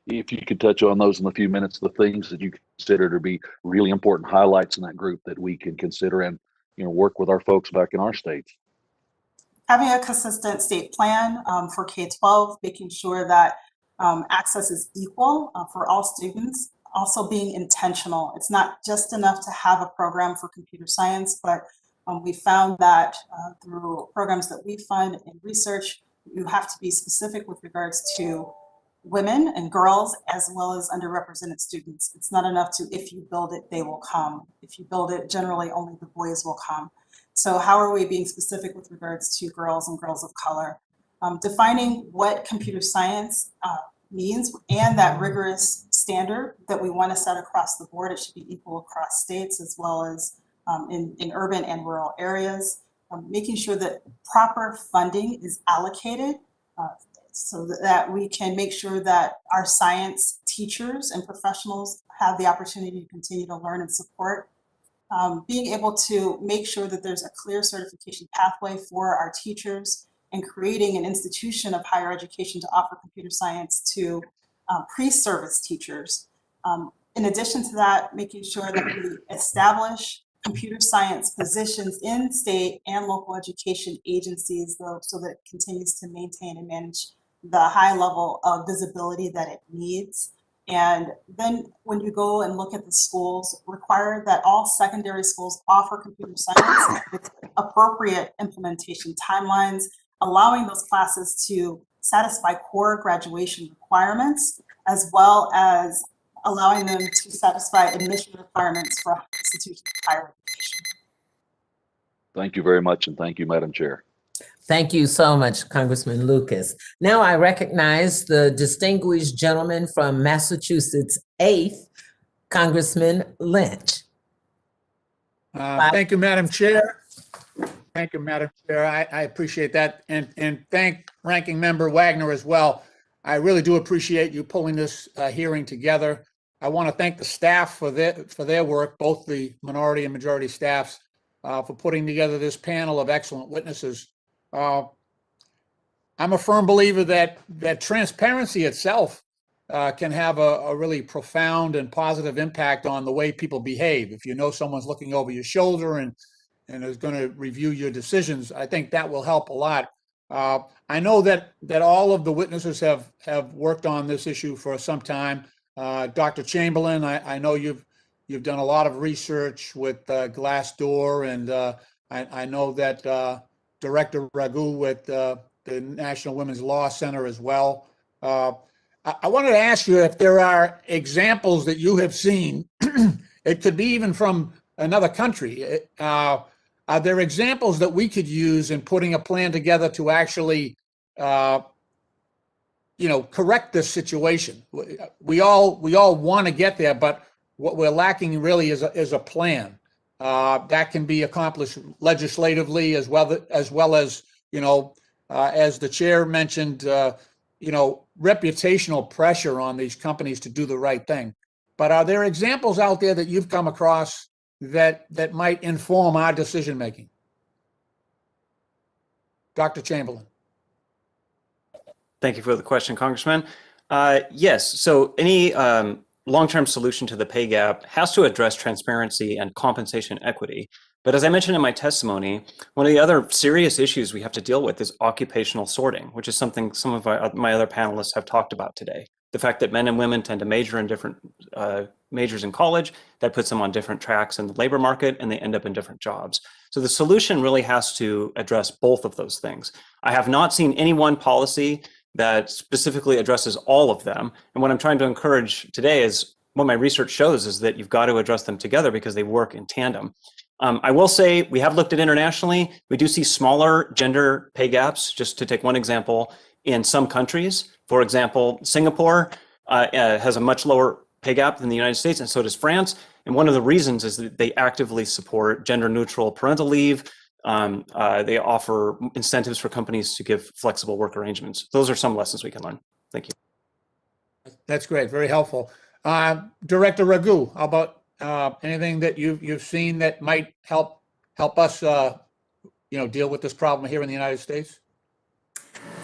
If you could touch on those in a few minutes, the things that you consider to be really important highlights in that group that we can consider and work with our folks back in our states. Having a consistent state plan for K-12, making sure that access is equal for all students, also being intentional. It's not just enough to have a program for computer science, but we found that through programs that we fund and research, you have to be specific with regards to women and girls, as well as underrepresented students. It's not enough to, if you build it, they will come. If you build it, generally only the boys will come. So how are we being specific with regards to girls and girls of color? Defining what computer science means and that rigorous standard that we want to set across the board. It should be equal across states as well as in urban and rural areas. Making sure that proper funding is allocated so that we can make sure that our science teachers and professionals have the opportunity to continue to learn and support being able to make sure that there's a clear certification pathway for our teachers, and creating an institution of higher education to offer computer science to pre-service teachers. In addition to that, making sure that we establish computer science positions in state and local education agencies, though, so that it continues to maintain and manage the high level of visibility that it needs. And then when you go and look at the schools, require that all secondary schools offer computer science with appropriate implementation timelines, allowing those classes to satisfy core graduation requirements, as well as allowing them to satisfy admission requirements for institutions of higher education. Thank you very much, and thank you, Madam Chair. Thank you so much, Congressman Lucas. Now I recognize the distinguished gentleman from Massachusetts 8th, Congressman Lynch. Thank you, Madam Chair. Thank you, Madam Chair. I appreciate that. And thank Ranking Member Wagner as well. I really do appreciate you pulling this hearing together. I want to thank the staff for their work, both the minority and majority staffs, for putting together this panel of excellent witnesses. I'm a firm believer that transparency itself can have a really profound and positive impact on the way people behave. If you know someone's looking over your shoulder and is going to review your decisions, I think that will help a lot. I know that all of the witnesses have worked on this issue for some time. Dr. Chamberlain, I know you've done a lot of research with Glassdoor, and I know that Director Raghu with the National Women's Law Center as well. I wanted to ask you if there are examples that you have seen. It could be even from another country. Are there examples that we could use in putting a plan together to actually, correct this situation? We all want to get there, but what we're lacking really is a plan that can be accomplished legislatively as well as as the chair mentioned, reputational pressure on these companies to do the right thing. But are there examples out there that you've come across that might inform our decision making? Dr. Chamberlain. Thank you for the question, Congressman. Yes, so any long-term solution to the pay gap has to address transparency and compensation equity. But as I mentioned in my testimony, one of the other serious issues we have to deal with is occupational sorting, which is something some of my other panelists have talked about today. The fact that men and women tend to major in different majors in college, that puts them on different tracks in the labor market, and they end up in different jobs. So the solution really has to address both of those things. I have not seen any one policy that specifically addresses all of them. And what I'm trying to encourage today is what my research shows is that you've got to address them together because they work in tandem. I will say we have looked at internationally. We do see smaller gender pay gaps, just to take one example, in some countries. For example, Singapore has a much lower pay gap than the United States, and so does France. And one of the reasons is that they actively support gender neutral parental leave. They offer incentives for companies to give flexible work arrangements. Those are some lessons we can learn. Thank you. That's great. Very helpful. Director Raghu, how about anything that you've seen that might help us, deal with this problem here in the United States?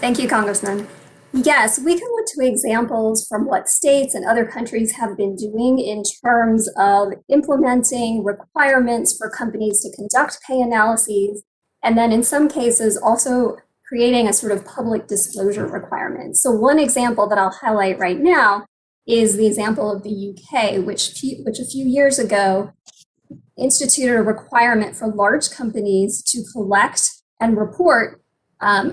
Thank you, Congressman. Yes, we can look to examples from what states and other countries have been doing in terms of implementing requirements for companies to conduct pay analyses, and then in some cases also creating a sort of public disclosure requirement. So one example that I'll highlight right now is the example of the UK, which a few years ago instituted a requirement for large companies to collect and report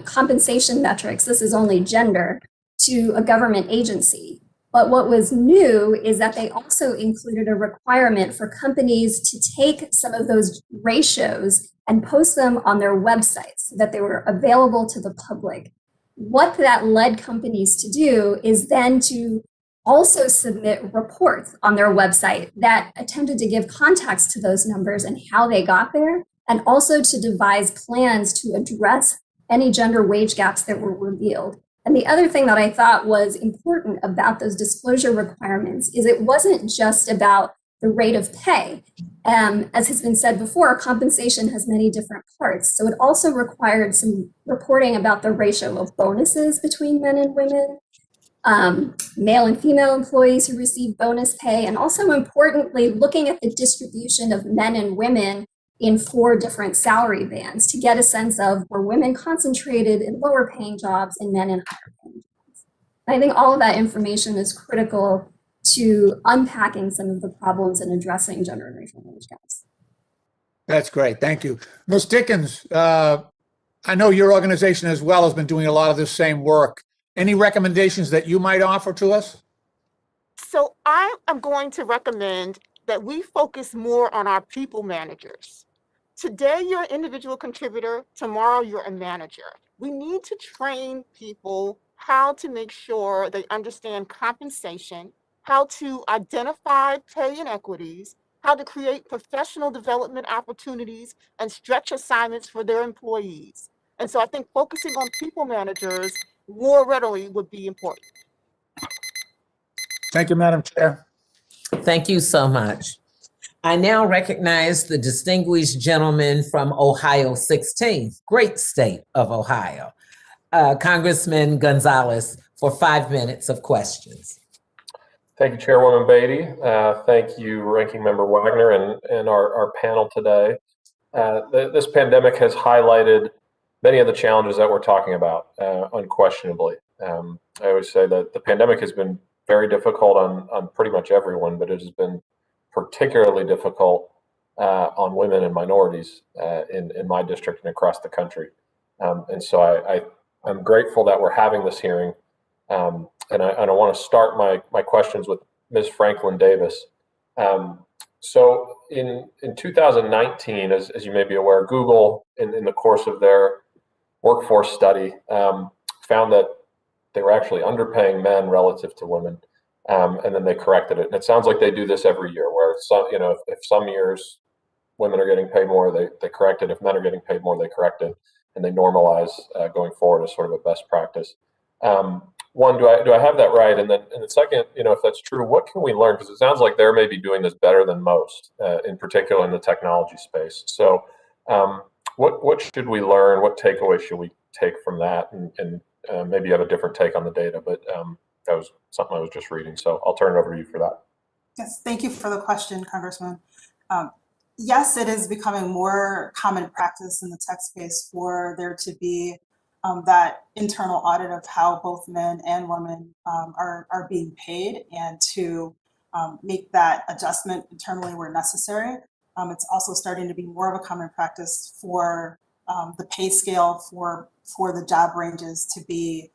compensation metrics, this is only gender, to a government agency. But what was new is that they also included a requirement for companies to take some of those ratios and post them on their websites so that they were available to the public. What that led companies to do is then to also submit reports on their website that attempted to give context to those numbers and how they got there, and also to devise plans to address any gender wage gaps that were revealed. And the other thing that I thought was important about those disclosure requirements is it wasn't just about the rate of pay. As has been said before, compensation has many different parts. So it also required some reporting about the ratio of bonuses between men and women, male and female employees who receive bonus pay, and also importantly, looking at the distribution of men and women in 4 different salary bands to get a sense of were women concentrated in lower paying jobs and men in higher paying jobs. I think all of that information is critical to unpacking some of the problems and addressing gender and racial wage gaps. That's great. Thank you. Ms. Dickens, I know your organization as well has been doing a lot of this same work. Any recommendations that you might offer to us? So I am going to recommend that we focus more on our people managers. Today, you're an individual contributor. Tomorrow, you're a manager. We need to train people how to make sure they understand compensation, how to identify pay inequities, how to create professional development opportunities and stretch assignments for their employees. And so I think focusing on people managers more readily would be important. Thank you, Madam Chair. Thank you so much. I now recognize the distinguished gentleman from Ohio 16th, great state of Ohio, Congressman Gonzalez, for 5 minutes of questions. Thank you, Chairwoman Beatty. Thank you, Ranking Member Wagner, and our panel today. This pandemic has highlighted many of the challenges that we're talking about, unquestionably. I always say that the pandemic has been very difficult on pretty much everyone, but it has been particularly difficult on women and minorities in my district and across the country. And so I'm grateful that we're having this hearing. And I want to start my questions with Ms. Franklin Davis. So in 2019, as you may be aware, Google, in the course of their workforce study, found that they were actually underpaying men relative to women, and then they corrected it. And it sounds like they do this every year, where some, if some years women are getting paid more, they correct it. If men are getting paid more, they correct it, and they normalize going forward as sort of a best practice. One, do I have that right? And then, and the second, if that's true, what can we learn? Because it sounds like they're maybe doing this better than most, in particular in the technology space. So, what should we learn? What takeaway should we take from that? And maybe you have a different take on the data, but that was something I was just reading. So I'll turn it over to you for that. Yes, thank you for the question, Congressman. Yes, it is becoming more common practice in the tech space for there to be that internal audit of how both men and women are being paid, and to make that adjustment internally where necessary. It's also starting to be more of a common practice for the pay scale for the job ranges to be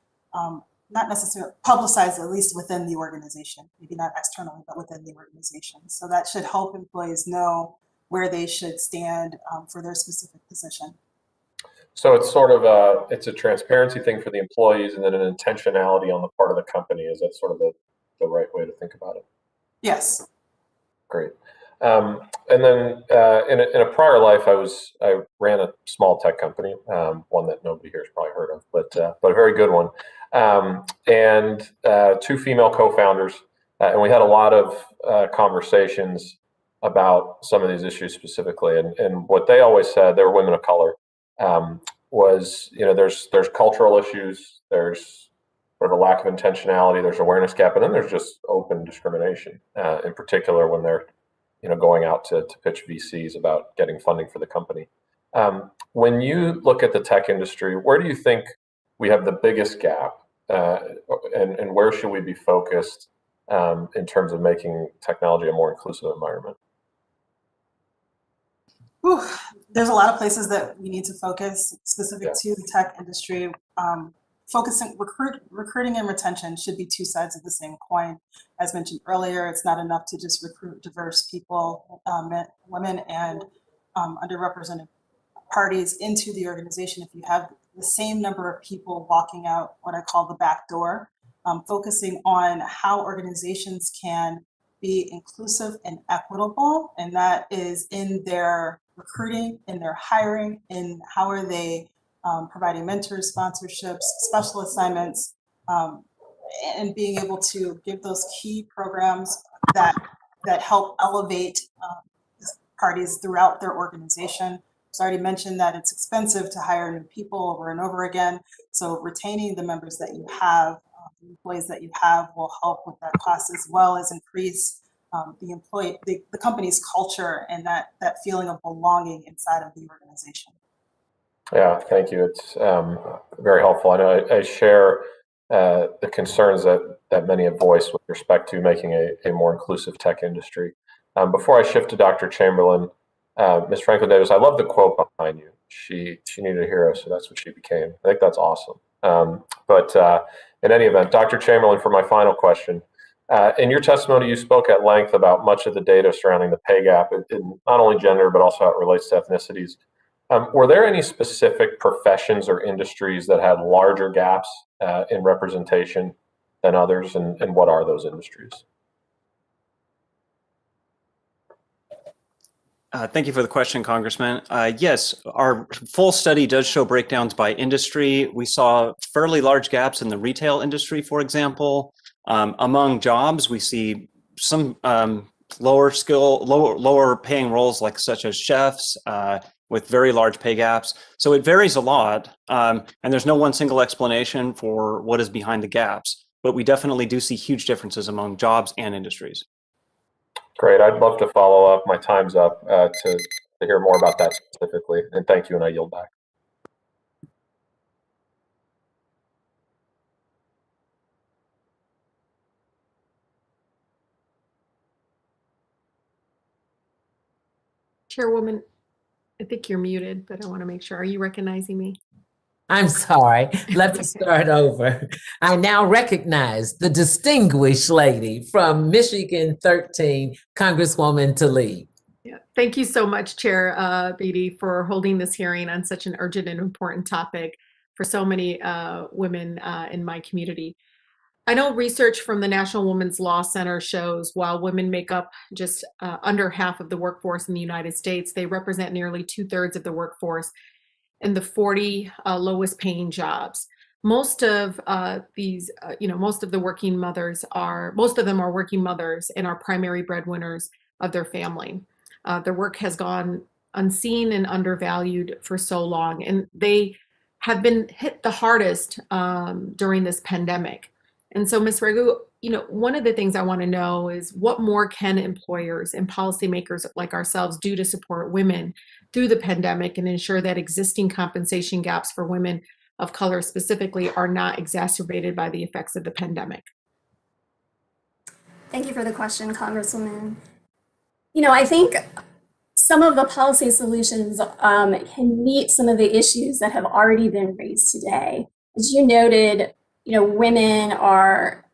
not necessarily publicized, at least within the organization, maybe not externally, but within the organization. So that should help employees know where they should stand for their specific position. So it's sort of it's a transparency thing for the employees, and then an intentionality on the part of the company. Is that sort of the right way to think about it? Yes. Great. And then in a prior life, I ran a small tech company, one that nobody here has probably heard of, but a very good one. And 2 female co-founders, and we had a lot of conversations about some of these issues specifically. And what they always said, they were women of color, was there's cultural issues, there's sort of a lack of intentionality, there's awareness gap, and then there's just open discrimination, in particular when they're going out to pitch VCs about getting funding for the company. When you look at the tech industry, where do you think we have the biggest gap, and where should we be focused in terms of making technology a more inclusive environment? Whew. There's a lot of places that we need to focus specific to the tech industry. Focusing recruiting and retention should be 2 sides of the same coin. As mentioned earlier, it's not enough to just recruit diverse people, men, women, and underrepresented parties into the organization. If you have the same number of people walking out what I call the back door, focusing on how organizations can be inclusive and equitable, and that is in their recruiting, in their hiring, in how are they providing mentors, sponsorships, special assignments, and being able to give those key programs that help elevate parties throughout their organization. It's already mentioned that it's expensive to hire new people over and over again. So retaining the members that you have, the employees that you have will help with that cost, as well as increase the company's culture and that feeling of belonging inside of the organization. Yeah, thank you. It's very helpful. I know I share the concerns that many have voiced with respect to making a more inclusive tech industry. Before I shift to Dr. Chamberlain, Ms. Franklin Davis, I love the quote behind you. She needed a hero, so that's what she became. I think that's awesome. But in any event, Dr. Chamberlain, for my final question, in your testimony, you spoke at length about much of the data surrounding the pay gap in not only gender, but also how it relates to ethnicities. Were there any specific professions or industries that had larger gaps in representation than others, and what are those industries? Thank you for the question, Congressman. Yes, our full study does show breakdowns by industry. We saw fairly large gaps in the retail industry, for example. Among jobs, we see some lower paying roles such as chefs with very large pay gaps. So it varies a lot, and there's no one single explanation for what is behind the gaps, but we definitely do see huge differences among jobs and industries. Great. I'd love to follow up. My time's up to hear more about that specifically. And thank you, and I yield back. Chairwoman, I think you're muted, but I want to make sure. Are you recognizing me? I'm sorry. Let me start over. I now recognize the distinguished lady from Michigan 13, Congresswoman Tlaib. Yeah. Thank you so much, Chair Beatty, for holding this hearing on such an urgent and important topic for so many women in my community. I know research from the National Women's Law Center shows while women make up just under half of the workforce in the United States, they represent nearly 2/3 of the workforce in the 40 lowest paying jobs. Most of these, most of the working mothers most of them are working mothers and are primary breadwinners of their family. Their work has gone unseen and undervalued for so long, and they have been hit the hardest during this pandemic. And so, Ms. Raghu, one of the things I want to know is what more can employers and policymakers like ourselves do to support women through the pandemic and ensure that existing compensation gaps for women of color specifically are not exacerbated by the effects of the pandemic? Thank you for the question, Congresswoman. I think some of the policy solutions can meet some of the issues that have already been raised today. As you noted, women are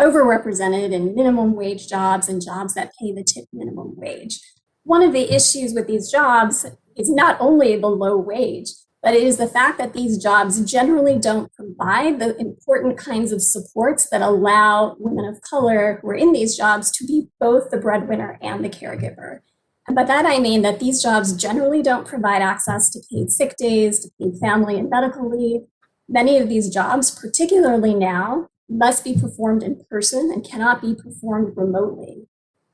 overrepresented in minimum wage jobs and jobs that pay the tip minimum wage. One of the issues with these jobs is not only the low wage, but it is the fact that these jobs generally don't provide the important kinds of supports that allow women of color who are in these jobs to be both the breadwinner and the caregiver. And by that, I mean that these jobs generally don't provide access to paid sick days, to paid family and medical leave. Many of these jobs, particularly now, must be performed in person and cannot be performed remotely.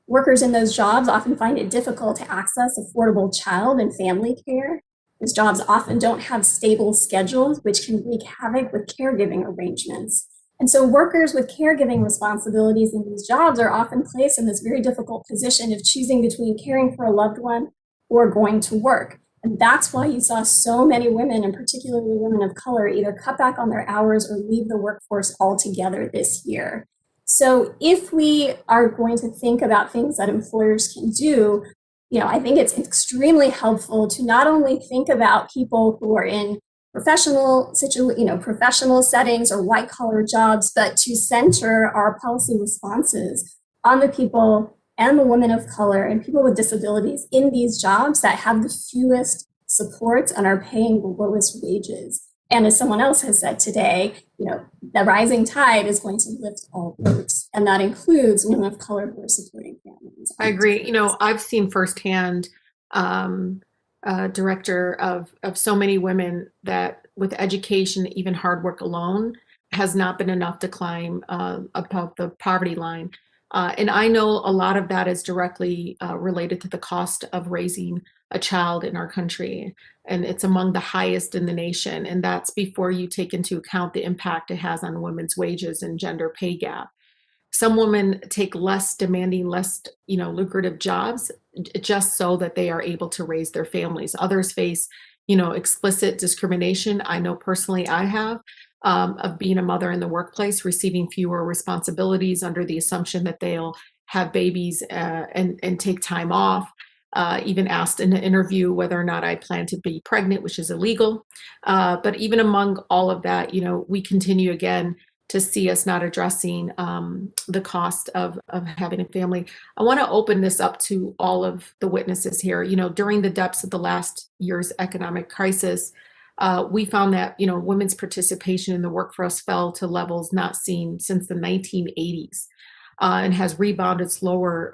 Workers in those jobs often find it difficult to access affordable child and family care. These jobs often don't have stable schedules, which can wreak havoc with caregiving arrangements. And so workers with caregiving responsibilities in these jobs are often placed in this very difficult position of choosing between caring for a loved one or going to work. And that's why you saw so many women, and particularly women of color, either cut back on their hours or leave the workforce altogether this year. So if we are going to think about things that employers can do, I think it's extremely helpful to not only think about people who are in professional settings or white collar jobs, but to center our policy responses on the people and the women of color and people with disabilities in these jobs that have the fewest supports and are paying the lowest wages. And as someone else has said today, the rising tide is going to lift all boats, and that includes women of color who are supporting families. I agree. I've seen firsthand, director of so many women that with education, even hard work alone has not been enough to climb above the poverty line. And I know a lot of that is directly related to the cost of raising a child in our country. And it's among the highest in the nation. And that's before you take into account the impact it has on women's wages and gender pay gap. Some women take less demanding, less lucrative jobs just so that they are able to raise their families. Others face explicit discrimination. I know personally I have, of being a mother in the workplace, receiving fewer responsibilities under the assumption that they'll have babies and take time off. Even asked in an interview whether or not I plan to be pregnant, which is illegal. But even among all of that, we continue again to see us not addressing the cost of having a family. I want to open this up to all of the witnesses here. During the depths of the last year's economic crisis, we found that women's participation in the workforce fell to levels not seen since the 1980s. And has rebounded slower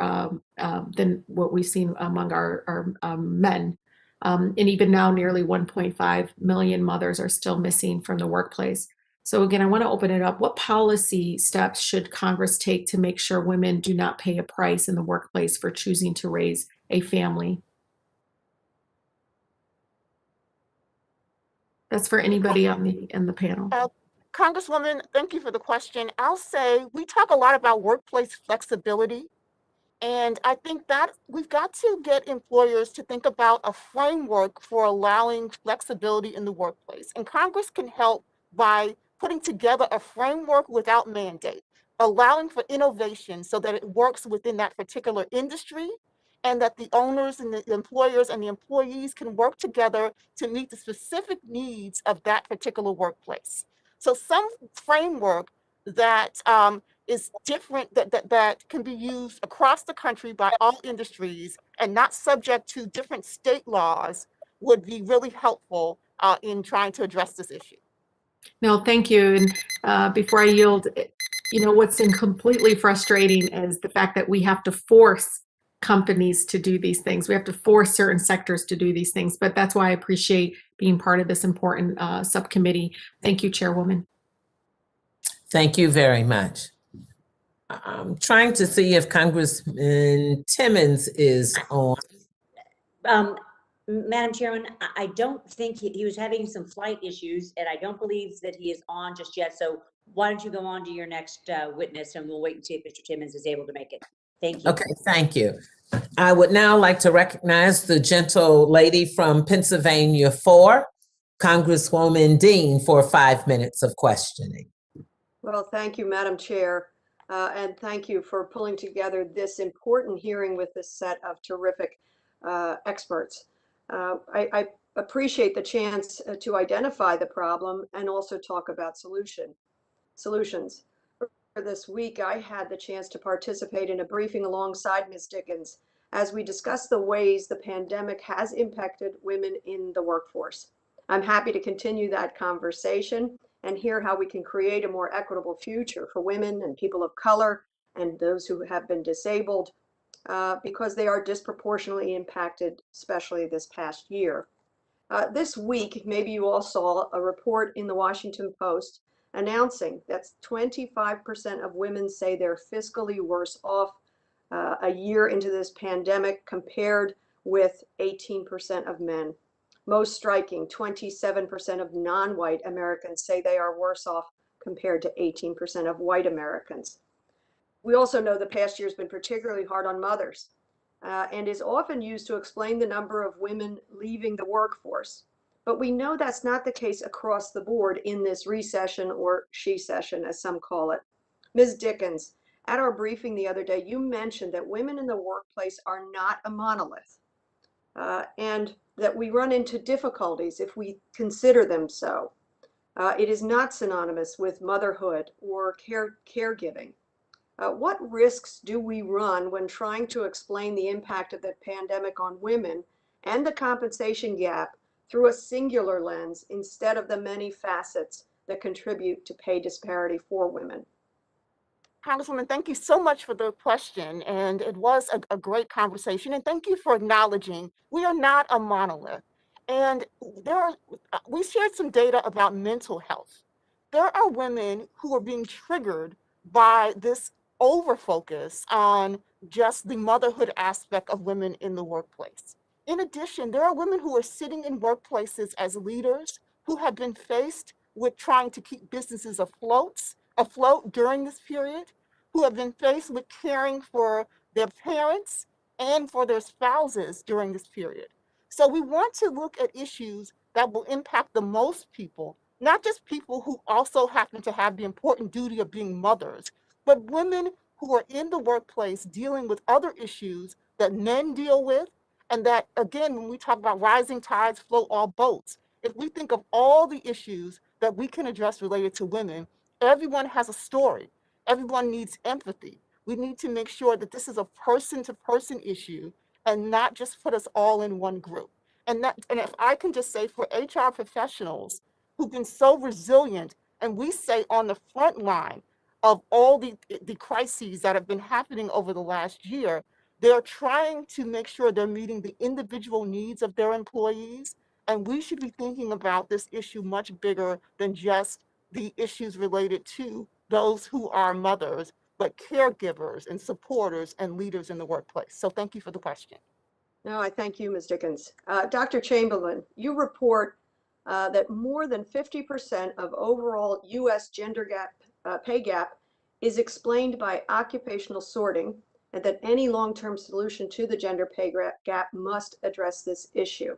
than what we've seen among our men. And even now, nearly 1.5 million mothers are still missing from the workplace. So again, I want to open it up. What policy steps should Congress take to make sure women do not pay a price in the workplace for choosing to raise a family? That's for anybody in the panel. Congresswoman, thank you for the question. I'll say we talk a lot about workplace flexibility. And I think that we've got to get employers to think about a framework for allowing flexibility in the workplace. And Congress can help by putting together a framework without mandate, allowing for innovation so that it works within that particular industry, and that the owners and the employers and the employees can work together to meet the specific needs of that particular workplace. So some framework that is different, that can be used across the country by all industries and not subject to different state laws would be really helpful in trying to address this issue. No, thank you. And before I yield, what's completely frustrating is the fact that we have to force companies to do these things. We have to force certain sectors to do these things. But that's why I appreciate being part of this important subcommittee. Thank you, Chairwoman. Thank you very much. I'm trying to see if Congressman Timmons is on. Madam Chairman, I don't think he was having some flight issues, and I don't believe that he is on just yet. So why don't you go on to your next witness, and we'll wait and see if Mr. Timmons is able to make it. Thank you. Okay, thank you. I would now like to recognize the gentle lady from Pennsylvania 4, Congresswoman Dean, for 5 minutes of questioning. Well, thank you, Madam Chair, and thank you for pulling together this important hearing with this set of terrific experts. I appreciate the chance to identify the problem and also talk about solutions. This week, I had the chance to participate in a briefing alongside Ms. Dickens as we discussed the ways the pandemic has impacted women in the workforce. I'm happy to continue that conversation and hear how we can create a more equitable future for women and people of color and those who have been disabled because they are disproportionately impacted, especially this past year. This week, maybe you all saw a report in the Washington Post announcing that 25% of women say they're fiscally worse off a year into this pandemic compared with 18% of men. Most striking, 27% of non-white Americans say they are worse off compared to 18% of white Americans. We also know the past year has been particularly hard on mothers and is often used to explain the number of women leaving the workforce. But we know that's not the case across the board in this recession or she-session, as some call it. Ms. Dickens, at our briefing the other day, you mentioned that women in the workplace are not a monolith and that we run into difficulties if we consider them so. It is not synonymous with motherhood or caregiving. What risks do we run when trying to explain the impact of the pandemic on women and the compensation gap through a singular lens instead of the many facets that contribute to pay disparity for women? Congresswoman, thank you so much for the question. And it was a great conversation. And thank you for acknowledging we are not a monolith. And we shared some data about mental health. There are women who are being triggered by this over focus on just the motherhood aspect of women in the workplace. In addition, there are women who are sitting in workplaces as leaders who have been faced with trying to keep businesses afloat during this period, who have been faced with caring for their parents and for their spouses during this period. So we want to look at issues that will impact the most people, not just people who also happen to have the important duty of being mothers, but women who are in the workplace dealing with other issues that men deal with. And that, again, when we talk about rising tides float all boats, if we think of all the issues that we can address related to women, everyone has a story. Everyone needs empathy. We need to make sure that this is a person-to-person issue and not just put us all in one group. And if I can just say, for HR professionals who've been so resilient, and we say on the front line of all the crises that have been happening over the last year, they're trying to make sure they're meeting the individual needs of their employees. And we should be thinking about this issue much bigger than just the issues related to those who are mothers, but caregivers and supporters and leaders in the workplace. So thank you for the question. No, I thank you, Ms. Dickens. Dr. Chamberlain, you report that more than 50% of overall U.S. gender pay gap is explained by occupational sorting, and that any long-term solution to the gender pay gap must address this issue.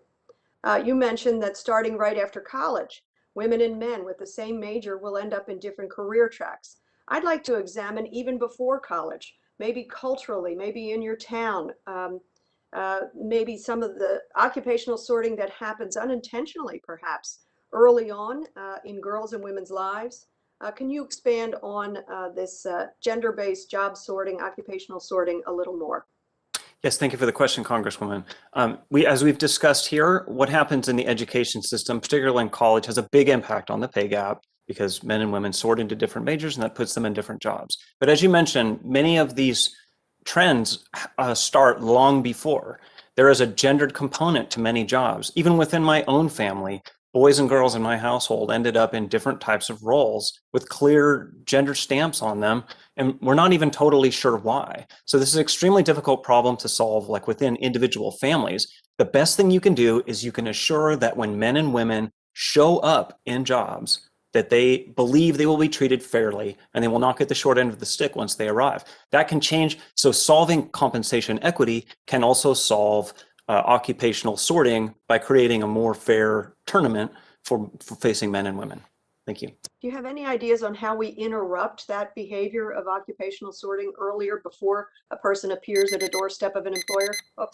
You mentioned that starting right after college, women and men with the same major will end up in different career tracks. I'd like to examine even before college, maybe culturally, maybe in your town, maybe some of the occupational sorting that happens unintentionally, perhaps, early on in girls' and women's lives. Can you expand on this gender-based job sorting, occupational sorting a little more? Yes, thank you for the question, Congresswoman. As we've discussed here, what happens in the education system, particularly in college, has a big impact on the pay gap because men and women sort into different majors and that puts them in different jobs. But as you mentioned, many of these trends start long before. There is a gendered component to many jobs. Even within my own family, boys and girls in my household ended up in different types of roles with clear gender stamps on them, and we're not even totally sure why. So this is an extremely difficult problem to solve, like within individual families. The best thing you can do is you can assure that when men and women show up in jobs, that they believe they will be treated fairly and they will not get the short end of the stick once they arrive. That can change. So solving compensation equity can also solve occupational sorting by creating a more fair tournament for facing men and women. Thank you. Do you have any ideas on how we interrupt that behavior of occupational sorting earlier, before a person appears at a doorstep of an employer? Oh,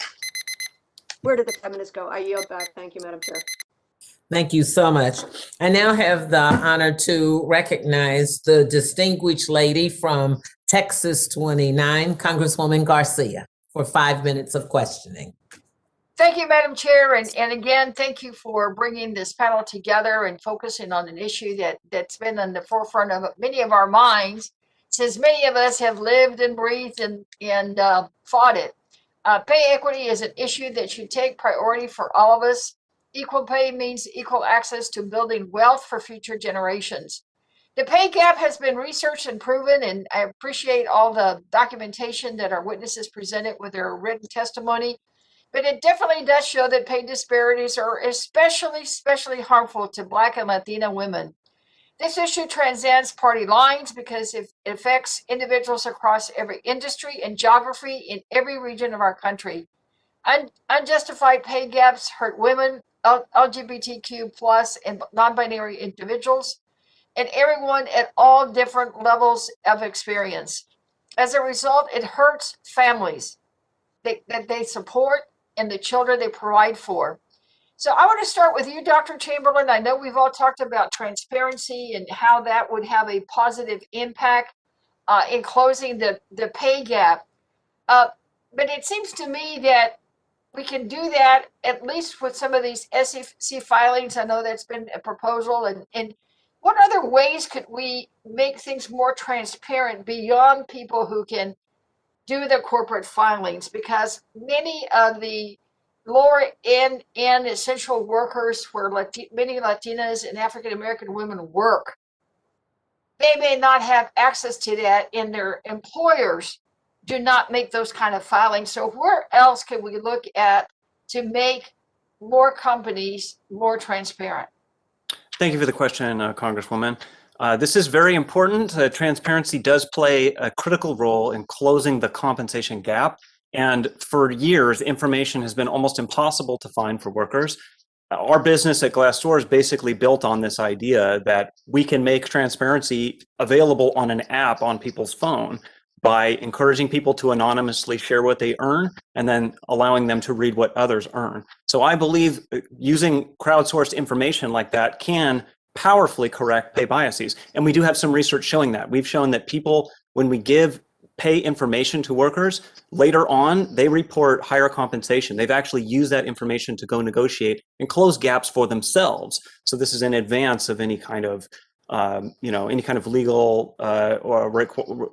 where did the feminists go? I yield back. Thank you, Madam Chair. Thank you so much. I now have the honor to recognize the distinguished lady from Texas 29, Congresswoman Garcia, for 5 minutes of questioning. Thank you, Madam Chair. And again, thank you for bringing this panel together and focusing on an issue that's been on the forefront of many of our minds, since many of us have lived and breathed and fought it. Pay equity is an issue that should take priority for all of us. Equal pay means equal access to building wealth for future generations. The pay gap has been researched and proven, and I appreciate all the documentation that our witnesses presented with their written testimony. But it definitely does show that pay disparities are especially harmful to Black and Latina women. This issue transcends party lines because it affects individuals across every industry and geography in every region of our country. Unjustified pay gaps hurt women, LGBTQ plus, and non-binary individuals, and everyone at all different levels of experience. As a result, it hurts families that they support and the children they provide for. So I want to start with you, Dr. Chamberlain. I know we've all talked about transparency and how that would have a positive impact in closing the pay gap. But it seems to me that we can do that at least with some of these SEC filings. I know that's been a proposal. And what other ways could we make things more transparent beyond people who can do the corporate filings? Because many of the lower end essential workers where many Latinas and African American women work they may not have access to that, and their employers do not make those kind of filings. So where else can we look at to make more companies more transparent? Thank you for the question, Congresswoman. This is very important. Transparency does play a critical role in closing the compensation gap. And for years, information has been almost impossible to find for workers. Our business at Glassdoor is basically built on this idea that we can make transparency available on an app on people's phone by encouraging people to anonymously share what they earn and then allowing them to read what others earn. So I believe using crowdsourced information like that can powerfully correct pay biases. And we do have some research showing that. We've shown that people, when we give pay information to workers, later on, they report higher compensation. They've actually used that information to go negotiate and close gaps for themselves. So this is in advance of any kind of any kind of legal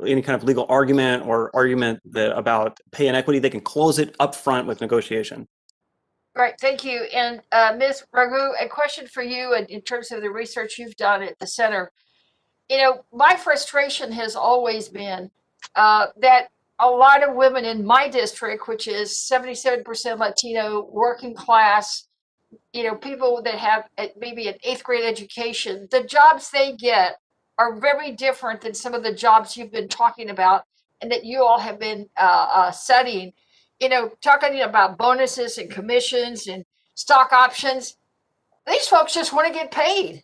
any kind of legal argument or argument about pay inequity. They can close it up front with negotiation. Right, thank you. And Ms. Ragu, a question for you in terms of the research you've done at the center. You know, my frustration has always been that a lot of women in my district, which is 77% Latino, working class, you know, people that have maybe an 8th grade education, the jobs they get are very different than some of the jobs you've been talking about and that you all have been studying. You know, talking about bonuses and commissions and stock options. These folks just want to get paid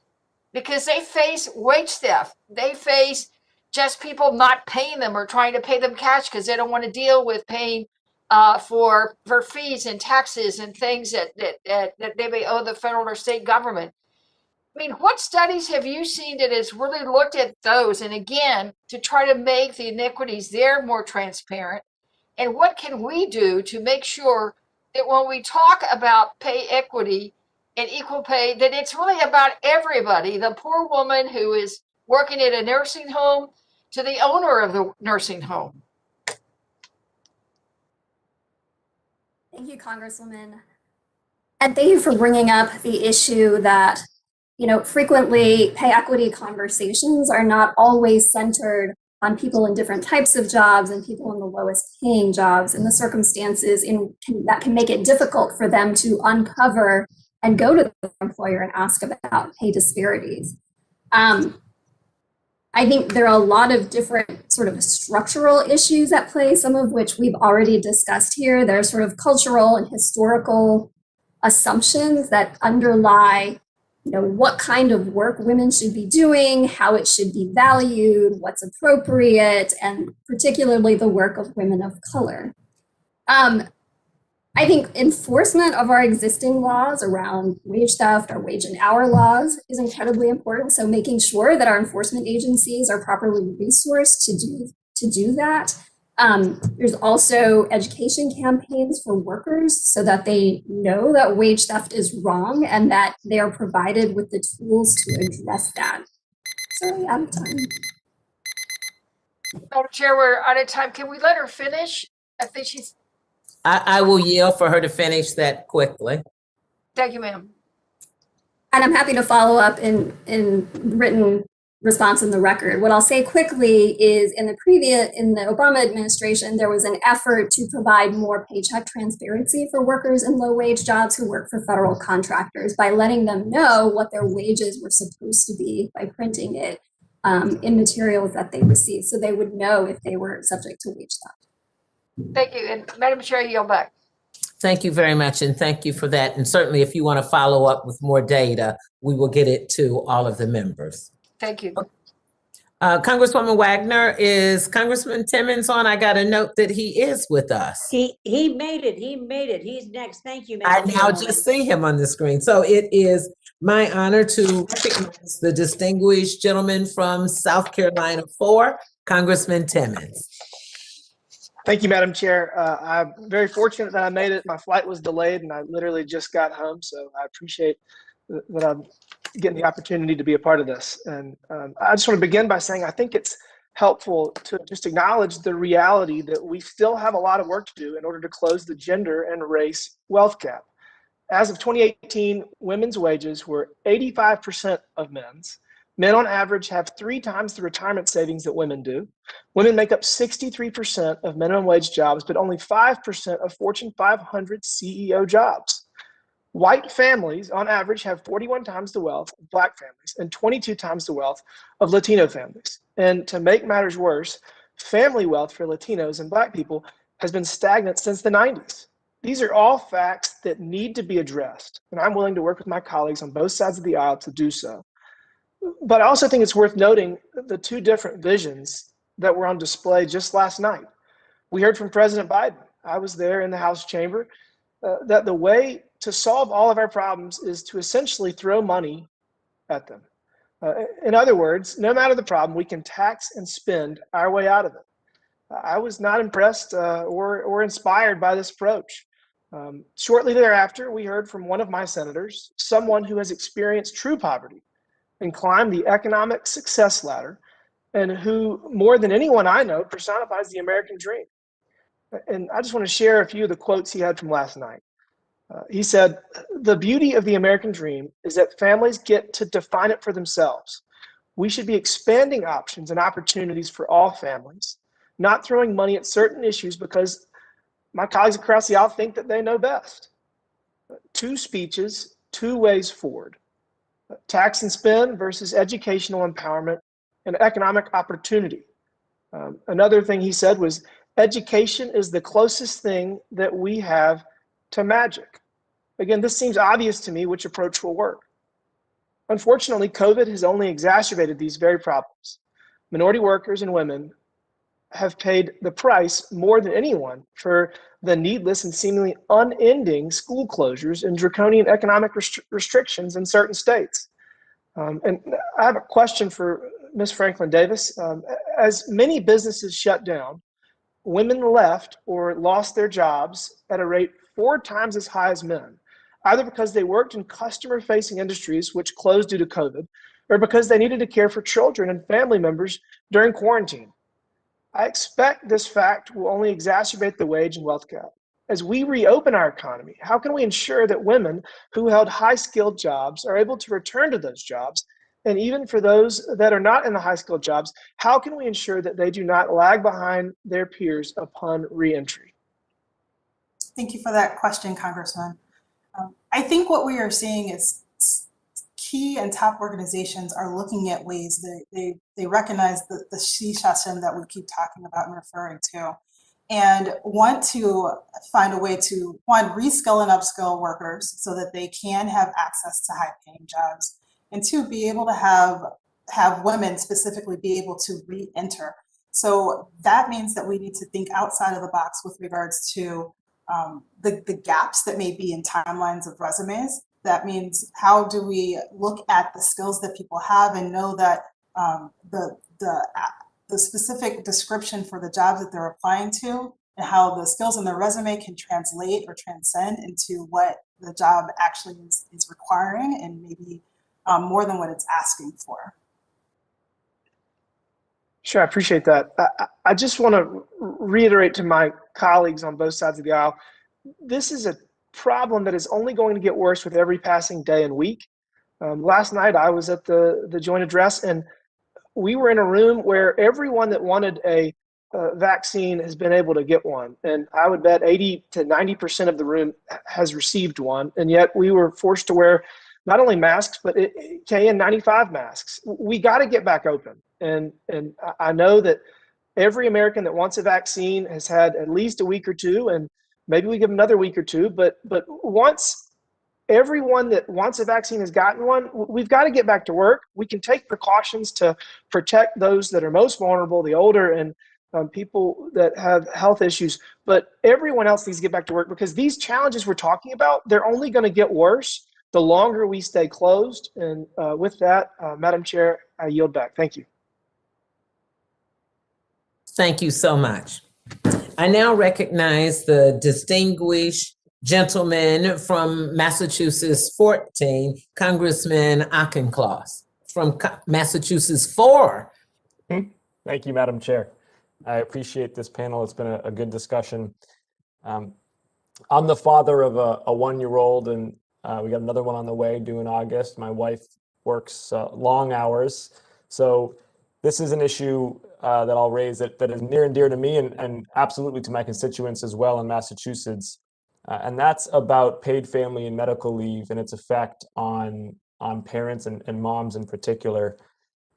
because they face wage theft. They face just people not paying them or trying to pay them cash because they don't want to deal with paying for fees and taxes and things that they may owe the federal or state government. I mean, what studies have you seen that has really looked at those? And again, to try to make the inequities there more transparent. And what can we do to make sure that when we talk about pay equity and equal pay, that it's really about everybody, the poor woman who is working at a nursing home to the owner of the nursing home? Thank you, Congresswoman. And thank you for bringing up the issue that, you know, frequently pay equity conversations are not always centered on people in different types of jobs and people in the lowest paying jobs and the circumstances that can make it difficult for them to uncover and go to the employer and ask about pay disparities. I think there are a lot of different sort of structural issues at play, some of which we've already discussed here. There are sort of cultural and historical assumptions that underlie, you know, what kind of work women should be doing, how it should be valued, what's appropriate, and particularly the work of women of color. I think enforcement of our existing laws around wage theft or wage and hour laws is incredibly important. So making sure that our enforcement agencies are properly resourced to do that. There's also education campaigns for workers so that they know that wage theft is wrong and that they are provided with the tools to address that. Sorry, out of time. Madam Chair, we're out of time. Can we let her finish? I think she's. I will yield for her to finish that quickly. Thank you, ma'am. And I'm happy to follow up in written response in the record. What I'll say quickly is in the Obama administration, there was an effort to provide more paycheck transparency for workers in low wage jobs who work for federal contractors by letting them know what their wages were supposed to be by printing it in materials that they received. So they would know if they were subject to wage theft. Thank you. And Madam Chair, yield back. Thank you very much, and thank you for that. And certainly if you want to follow up with more data, we will get it to all of the members. Thank you. Congresswoman Wagner, is Congressman Timmons on? I got a note that he is with us. He made it. He made it. He's next. Thank you, I Madam now Chairwoman. just see him on the screen. So it is my honor to recognize the distinguished gentleman from South Carolina 4, Congressman Timmons. Thank you, Madam Chair. I'm very fortunate that I made it. My flight was delayed and I literally just got home. So I appreciate that I'm getting the opportunity to be a part of this. And I just want to begin by saying I think it's helpful to just acknowledge the reality that we still have a lot of work to do in order to close the gender and race wealth gap. As of 2018, women's wages were 85% of men's, Men on average have 3 times the retirement savings that women do. Women make up 63% of minimum wage jobs, but only 5% of Fortune 500 CEO jobs. White families, on average, have 41 times the wealth of Black families and 22 times the wealth of Latino families. And to make matters worse, family wealth for Latinos and Black people has been stagnant since the 90s. These are all facts that need to be addressed, and I'm willing to work with my colleagues on both sides of the aisle to do so. But I also think it's worth noting the 2 different visions that were on display just last night. We heard from President Biden. I was there in the House chamber, that the way to solve all of our problems is to essentially throw money at them. In other words, no matter the problem, we can tax and spend our way out of it. I was not impressed or inspired by this approach. Shortly thereafter, we heard from one of my senators, someone who has experienced true poverty and climbed the economic success ladder, and who, more than anyone I know, personifies the American dream. And I just want to share a few of the quotes he had from last night. He said, "The beauty of the American dream is that families get to define it for themselves. We should be expanding options and opportunities for all families, not throwing money at certain issues because my colleagues across the aisle think that they know best. 2 speeches, 2 ways forward. Tax and spend versus educational empowerment and economic opportunity." Another thing he said was, "Education is the closest thing that we have to magic." Again, this seems obvious to me which approach will work. Unfortunately, COVID has only exacerbated these very problems. Minority workers and women have paid the price more than anyone for the needless and seemingly unending school closures and draconian economic restrictions in certain states. And I have a question for Ms. Franklin Davis. As many businesses shut down, women left or lost their jobs at a rate 4 times as high as men, either because they worked in customer-facing industries which closed due to COVID, or because they needed to care for children and family members during quarantine. I expect this fact will only exacerbate the wage and wealth gap. As we reopen our economy, how can we ensure that women who held high-skilled jobs are able to return to those jobs? And even for those that are not in the high-skilled jobs, how can we ensure that they do not lag behind their peers upon reentry? Thank you for that question, Congressman. I think what we are seeing is key and top organizations are looking at ways that they recognize the she session that we keep talking about and referring to, and want to find a way to, 1, reskill and upskill workers so that they can have access to high paying jobs, and 2, be able to have women specifically be able to re-enter. So that means that we need to think outside of the box with regards to the gaps that may be in timelines of resumes. That means, how do we look at the skills that people have and know that the specific description for the jobs that they're applying to, and how the skills in their resume can translate or transcend into what the job actually is requiring, and maybe more than what it's asking for. Sure, I appreciate that. I just want to reiterate to my colleagues on both sides of the aisle, this is a problem that is only going to get worse with every passing day and week. Last night I was at the joint address, and we were in a room where everyone that wanted a vaccine has been able to get one. And I would bet 80 to 90% of the room has received one. And yet we were forced to wear not only masks, but KN95 masks. We got to get back open. And I know that every American that wants a vaccine has had at least a week or 2, and maybe we give them another week or 2. But once everyone that wants a vaccine has gotten one, we've got to get back to work. We can take precautions to protect those that are most vulnerable, the older and people that have health issues. But everyone else needs to get back to work, because these challenges we're talking about, they're only going to get worse the longer we stay closed. And with that, Madam Chair, I yield back. Thank you. Thank you so much. I now recognize the distinguished gentleman from Massachusetts 14, Congressman Auchincloss, from Massachusetts 4. Thank you, Madam Chair. I appreciate this panel. It's been a good discussion. I'm the father of a 1-year-old, and we got another one on the way due in August. My wife works long hours. So this is an issue that I'll raise that is near and dear to me and absolutely to my constituents as well in Massachusetts. And that's about paid family and medical leave and its effect on parents and moms in particular.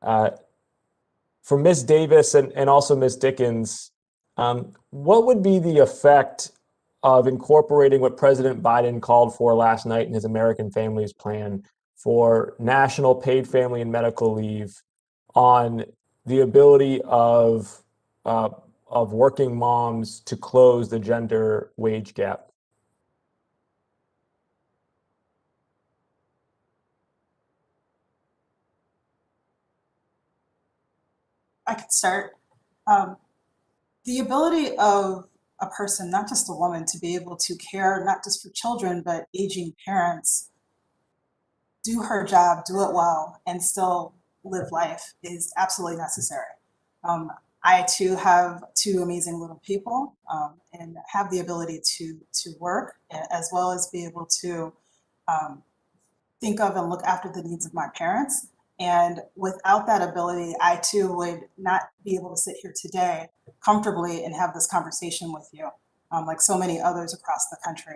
For Ms. Davis and also Ms. Dickens, what would be the effect of incorporating what President Biden called for last night in his American Families Plan for national paid family and medical leave on the ability of working moms to close the gender wage gap? I could start. The ability of a person, not just a woman, to be able to care not just for children, but aging parents, do her job, do it well, and still live life is absolutely necessary. I too have two amazing little people and have the ability to work as well as be able to think of and look after the needs of my parents. And without that ability, I too would not be able to sit here today comfortably and have this conversation with you, like so many others across the country.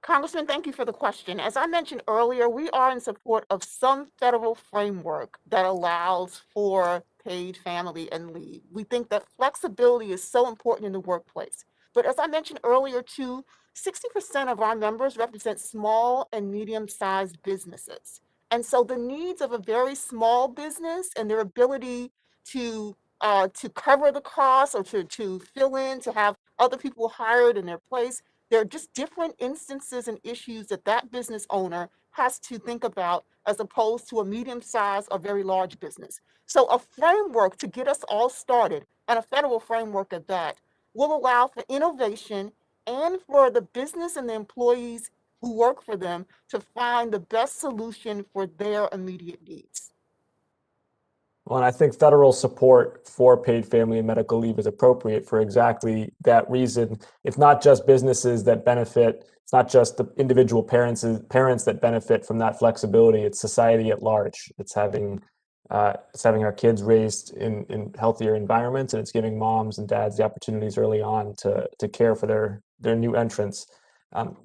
Congressman, thank you for the question. As I mentioned earlier, we are in support of some federal framework that allows for paid family and leave. We think that flexibility is so important in the workplace. But as I mentioned earlier too, 60% of our members represent small and medium-sized businesses. And so the needs of a very small business and their ability to cover the costs or to fill in, to have other people hired in their place, there are just different instances and issues that that business owner has to think about as opposed to a medium-sized or very large business. So a framework to get us all started, and a federal framework at that, will allow for innovation and for the business and the employees who work for them to find the best solution for their immediate needs. Well, and I think federal support for paid family and medical leave is appropriate for exactly that reason. It's not just businesses that benefit. It's not just the individual parents that benefit from that flexibility. It's society at large. It's having our kids raised in healthier environments, and it's giving moms and dads the opportunities early on to care for their new entrants.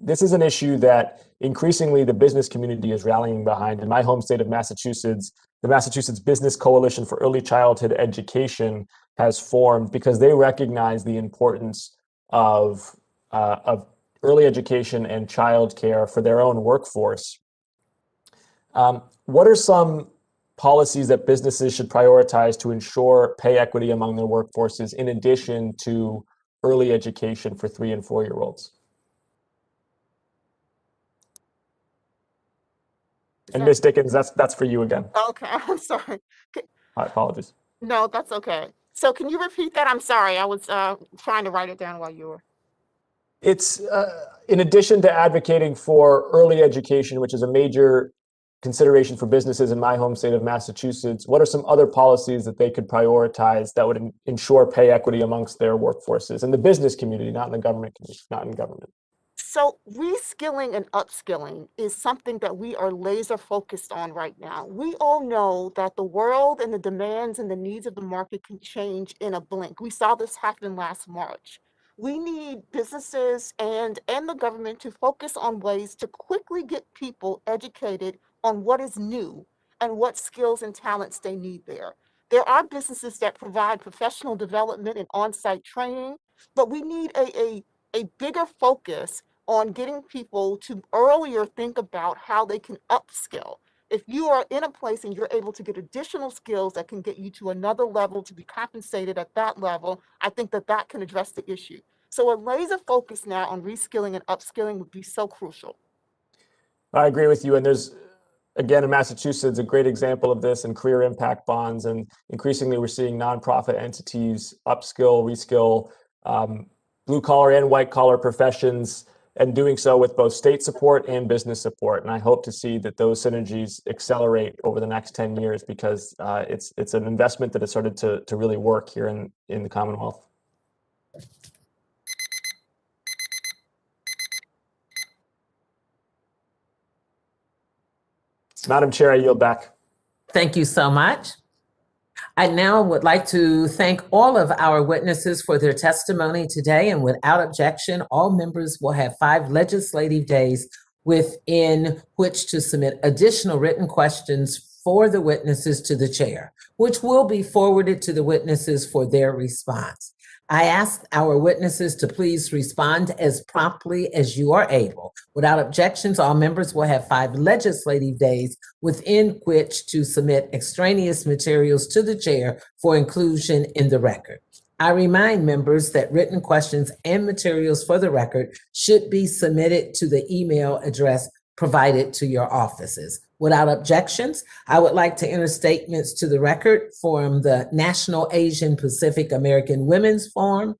This is an issue that increasingly the business community is rallying behind. In my home state of Massachusetts, the Massachusetts Business Coalition for Early Childhood Education has formed because they recognize the importance of early education and childcare for their own workforce. What are some policies that businesses should prioritize to ensure pay equity among their workforces in addition to early education for 3- and 4-year-olds? And Ms. Dickens, that's for you again. Okay, I'm sorry. My apologies. No, that's okay. So can you repeat that? I'm sorry. I was trying to write it down while you were. It's in addition to advocating for early education, which is a major consideration for businesses in my home state of Massachusetts, what are some other policies that they could prioritize that would ensure pay equity amongst their workforces in the business community, not in the government community, not in government? So reskilling and upskilling is something that we are laser focused on right now. We all know that the world and the demands and the needs of the market can change in a blink. We saw this happen last March. We need businesses and the government to focus on ways to quickly get people educated on what is new and what skills and talents they need there. There are businesses that provide professional development and on-site training, but we need a bigger focus on getting people to earlier think about how they can upskill. If you are in a place and you're able to get additional skills that can get you to another level to be compensated at that level, I think that that can address the issue. So a laser focus now on reskilling and upskilling would be so crucial. I agree with you. And there's, again, in Massachusetts, a great example of this in career impact bonds. And increasingly, we're seeing nonprofit entities upskill, reskill blue collar and white collar professions, and doing so with both state support and business support. And I hope to see that those synergies accelerate over the next 10 years because it's an investment that has started to really work here in the Commonwealth. Madam Chair, I yield back. Thank you so much. I now would like to thank all of our witnesses for their testimony today, and without objection, all members will have 5 legislative days within which to submit additional written questions for the witnesses to the chair, which will be forwarded to the witnesses for their response. I ask our witnesses to please respond as promptly as you are able. Without objections, all members will have 5 legislative days within which to submit extraneous materials to the chair for inclusion in the record. I remind members that written questions and materials for the record should be submitted to the email address provided to your offices. Without objections, I would like to enter statements to the record from the National Asian Pacific American Women's Forum,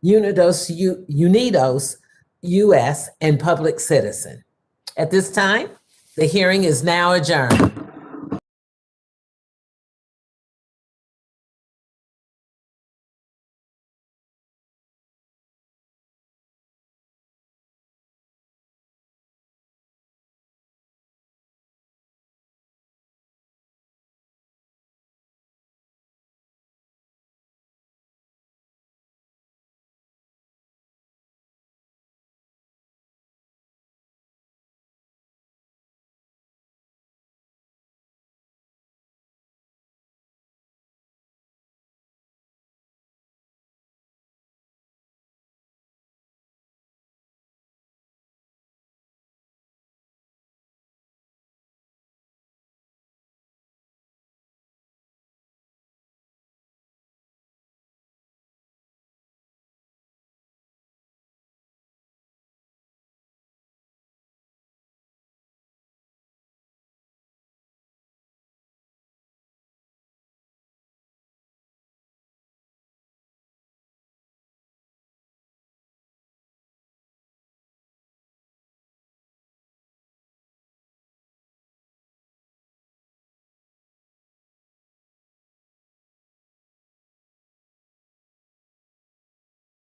Unidos US, and Public Citizen. At this time, the hearing is now adjourned.